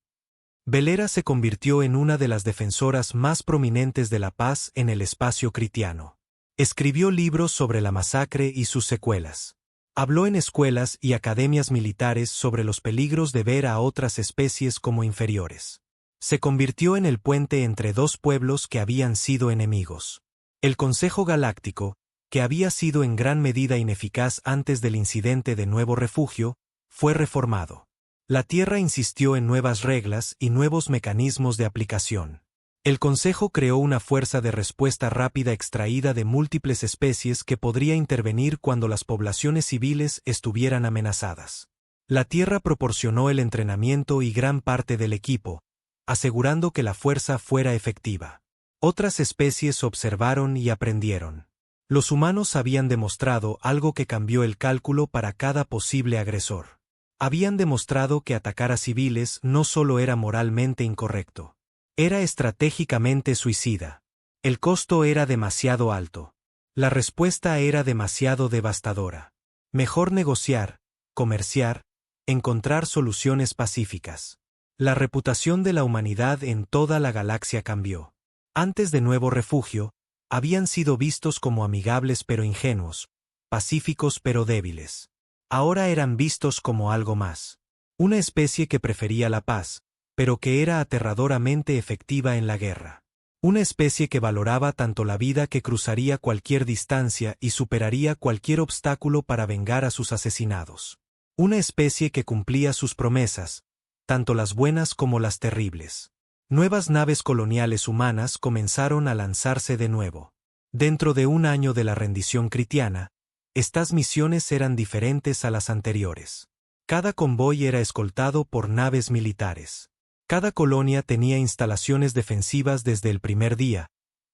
Velera se convirtió en una de las defensoras más prominentes de la paz en el espacio cristiano. Escribió libros sobre la masacre y sus secuelas. Habló en escuelas y academias militares sobre los peligros de ver a otras especies como inferiores. Se convirtió en el puente entre dos pueblos que habían sido enemigos. El Consejo Galáctico, que había sido en gran medida ineficaz antes del incidente de Nuevo Refugio, fue reformado. La Tierra insistió en nuevas reglas y nuevos mecanismos de aplicación. El Consejo creó una fuerza de respuesta rápida extraída de múltiples especies que podría intervenir cuando las poblaciones civiles estuvieran amenazadas. La Tierra proporcionó el entrenamiento y gran parte del equipo, asegurando que la fuerza fuera efectiva. Otras especies observaron y aprendieron. Los humanos habían demostrado algo que cambió el cálculo para cada posible agresor. Habían demostrado que atacar a civiles no solo era moralmente incorrecto. Era estratégicamente suicida. El costo era demasiado alto. La respuesta era demasiado devastadora. Mejor negociar, comerciar, encontrar soluciones pacíficas. La reputación de la humanidad en toda la galaxia cambió. Antes de Nuevo Refugio, habían sido vistos como amigables pero ingenuos, pacíficos pero débiles. Ahora eran vistos como algo más. Una especie que prefería la paz, pero que era aterradoramente efectiva en la guerra. Una especie que valoraba tanto la vida que cruzaría cualquier distancia y superaría cualquier obstáculo para vengar a sus asesinados. Una especie que cumplía sus promesas, tanto las buenas como las terribles. Nuevas naves coloniales humanas comenzaron a lanzarse de nuevo. Dentro de un año de la rendición critiana, estas misiones eran diferentes a las anteriores. Cada convoy era escoltado por naves militares. Cada colonia tenía instalaciones defensivas desde el primer día,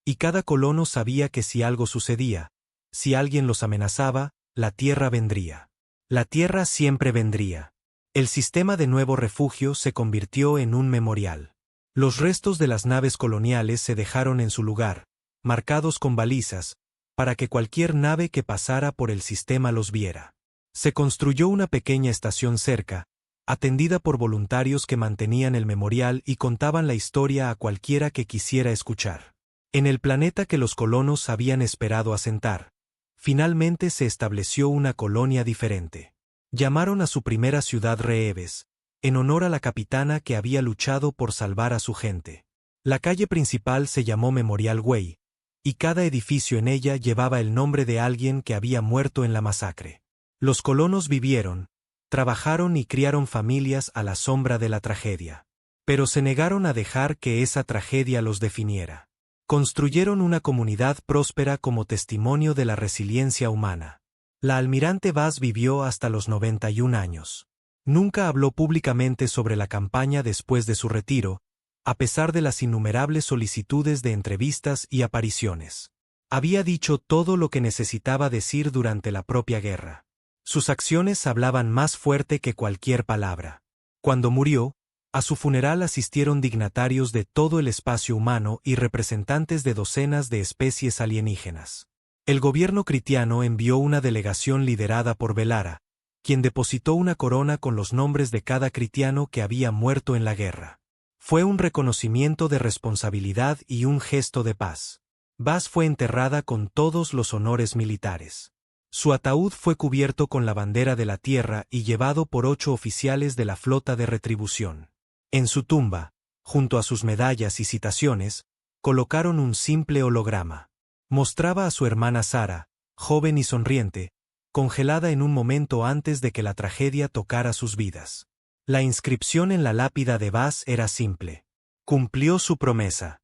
y cada colono sabía que si algo sucedía, si alguien los amenazaba, la Tierra vendría. La Tierra siempre vendría. El sistema de Nuevo Refugio se convirtió en un memorial. Los restos de las naves coloniales se dejaron en su lugar, marcados con balizas, para que cualquier nave que pasara por el sistema los viera. Se construyó una pequeña estación cerca, atendida por voluntarios que mantenían el memorial y contaban la historia a cualquiera que quisiera escuchar. En el planeta que los colonos habían esperado asentar, finalmente se estableció una colonia diferente. Llamaron a su primera ciudad Reeves, en honor a la capitana que había luchado por salvar a su gente. La calle principal se llamó Memorial Way, y cada edificio en ella llevaba el nombre de alguien que había muerto en la masacre. Los colonos vivieron, trabajaron y criaron familias a la sombra de la tragedia. Pero se negaron a dejar que esa tragedia los definiera. Construyeron una comunidad próspera como testimonio de la resiliencia humana. La almirante Vaz vivió hasta los 91 años. Nunca habló públicamente sobre la campaña después de su retiro, a pesar de las innumerables solicitudes de entrevistas y apariciones. Había dicho todo lo que necesitaba decir durante la propia guerra. Sus acciones hablaban más fuerte que cualquier palabra. Cuando murió, a su funeral asistieron dignatarios de todo el espacio humano y representantes de docenas de especies alienígenas. El gobierno critiano envió una delegación liderada por Velara, quien depositó una corona con los nombres de cada critiano que había muerto en la guerra. Fue un reconocimiento de responsabilidad y un gesto de paz. Vaz fue enterrada con todos los honores militares. Su ataúd fue cubierto con la bandera de la Tierra y llevado por 8 oficiales de la flota de retribución. En su tumba, junto a sus medallas y citaciones, colocaron un simple holograma. Mostraba a su hermana Sara, joven y sonriente, congelada en un momento antes de que la tragedia tocara sus vidas. La inscripción en la lápida de Vaz era simple. Cumplió su promesa.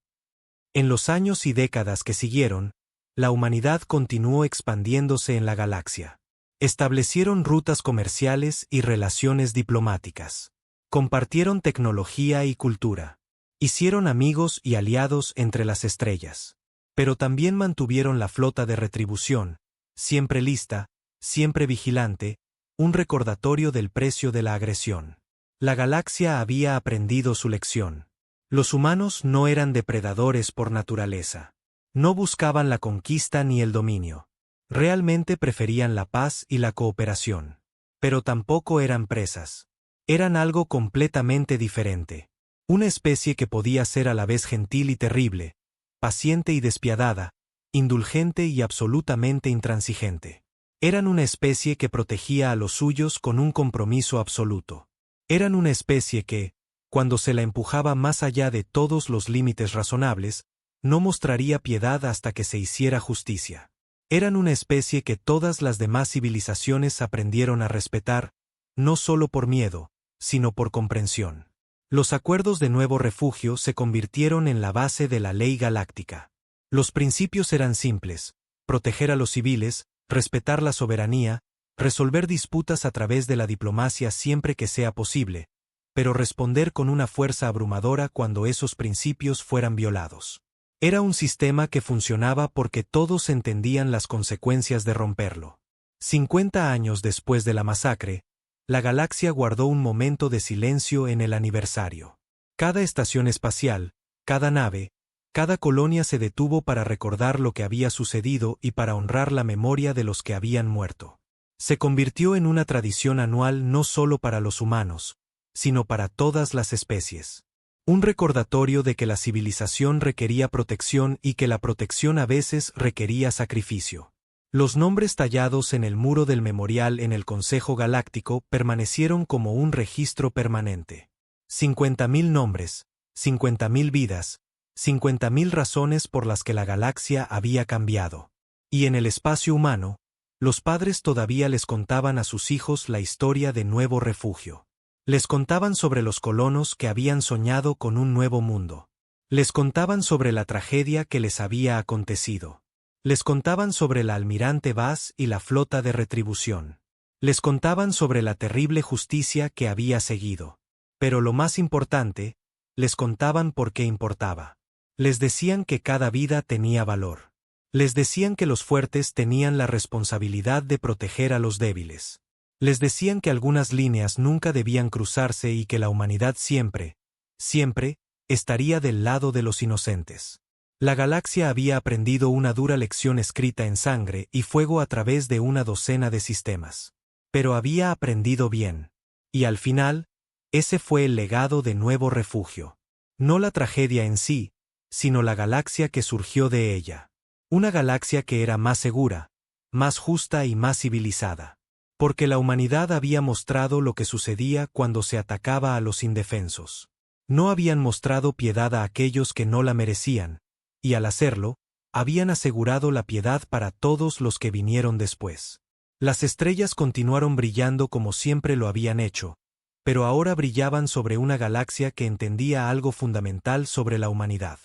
En los años y décadas que siguieron, la humanidad continuó expandiéndose en la galaxia. Establecieron rutas comerciales y relaciones diplomáticas. Compartieron tecnología y cultura. Hicieron amigos y aliados entre las estrellas. Pero también mantuvieron la flota de retribución, siempre lista, siempre vigilante, un recordatorio del precio de la agresión. La galaxia había aprendido su lección. Los humanos no eran depredadores por naturaleza. No buscaban la conquista ni el dominio. Realmente preferían la paz y la cooperación. Pero tampoco eran presas. Eran algo completamente diferente. Una especie que podía ser a la vez gentil y terrible, paciente y despiadada, indulgente y absolutamente intransigente. Eran una especie que protegía a los suyos con un compromiso absoluto. Eran una especie que, cuando se la empujaba más allá de todos los límites razonables, no mostraría piedad hasta que se hiciera justicia. Eran una especie que todas las demás civilizaciones aprendieron a respetar, no solo por miedo, sino por comprensión. Los acuerdos de Nuevo Refugio se convirtieron en la base de la ley galáctica. Los principios eran simples: proteger a los civiles, respetar la soberanía, resolver disputas a través de la diplomacia siempre que sea posible, pero responder con una fuerza abrumadora cuando esos principios fueran violados. Era un sistema que funcionaba porque todos entendían las consecuencias de romperlo. 50 años después de la masacre, la galaxia guardó un momento de silencio en el aniversario. Cada estación espacial, cada nave, cada colonia se detuvo para recordar lo que había sucedido y para honrar la memoria de los que habían muerto. Se convirtió en una tradición anual no solo para los humanos, sino para todas las especies. Un recordatorio de que la civilización requería protección y que la protección a veces requería sacrificio. Los nombres tallados en el muro del memorial en el Consejo Galáctico permanecieron como un registro permanente. 50.000 nombres, 50.000 vidas, 50.000 razones por las que la galaxia había cambiado. Y en el espacio humano, los padres todavía les contaban a sus hijos la historia de Nuevo Refugio. Les contaban sobre los colonos que habían soñado con un nuevo mundo. Les contaban sobre la tragedia que les había acontecido. Les contaban sobre la almirante Vaz y la flota de retribución. Les contaban sobre la terrible justicia que había seguido. Pero lo más importante, les contaban por qué importaba. Les decían que cada vida tenía valor. Les decían que los fuertes tenían la responsabilidad de proteger a los débiles. Les decían que algunas líneas nunca debían cruzarse y que la humanidad siempre, siempre, estaría del lado de los inocentes. La galaxia había aprendido una dura lección escrita en sangre y fuego a través de una docena de sistemas. Pero había aprendido bien. Y al final, ese fue el legado de Nuevo Refugio. No la tragedia en sí, sino la galaxia que surgió de ella. Una galaxia que era más segura, más justa y más civilizada. Porque la humanidad había mostrado lo que sucedía cuando se atacaba a los indefensos. No habían mostrado piedad a aquellos que no la merecían, y al hacerlo, habían asegurado la piedad para todos los que vinieron después. Las estrellas continuaron brillando como siempre lo habían hecho, pero ahora brillaban sobre una galaxia que entendía algo fundamental sobre la humanidad.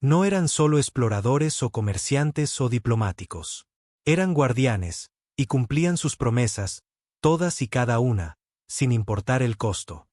No eran solo exploradores o comerciantes o diplomáticos. Eran guardianes, y cumplían sus promesas, todas y cada una, sin importar el costo.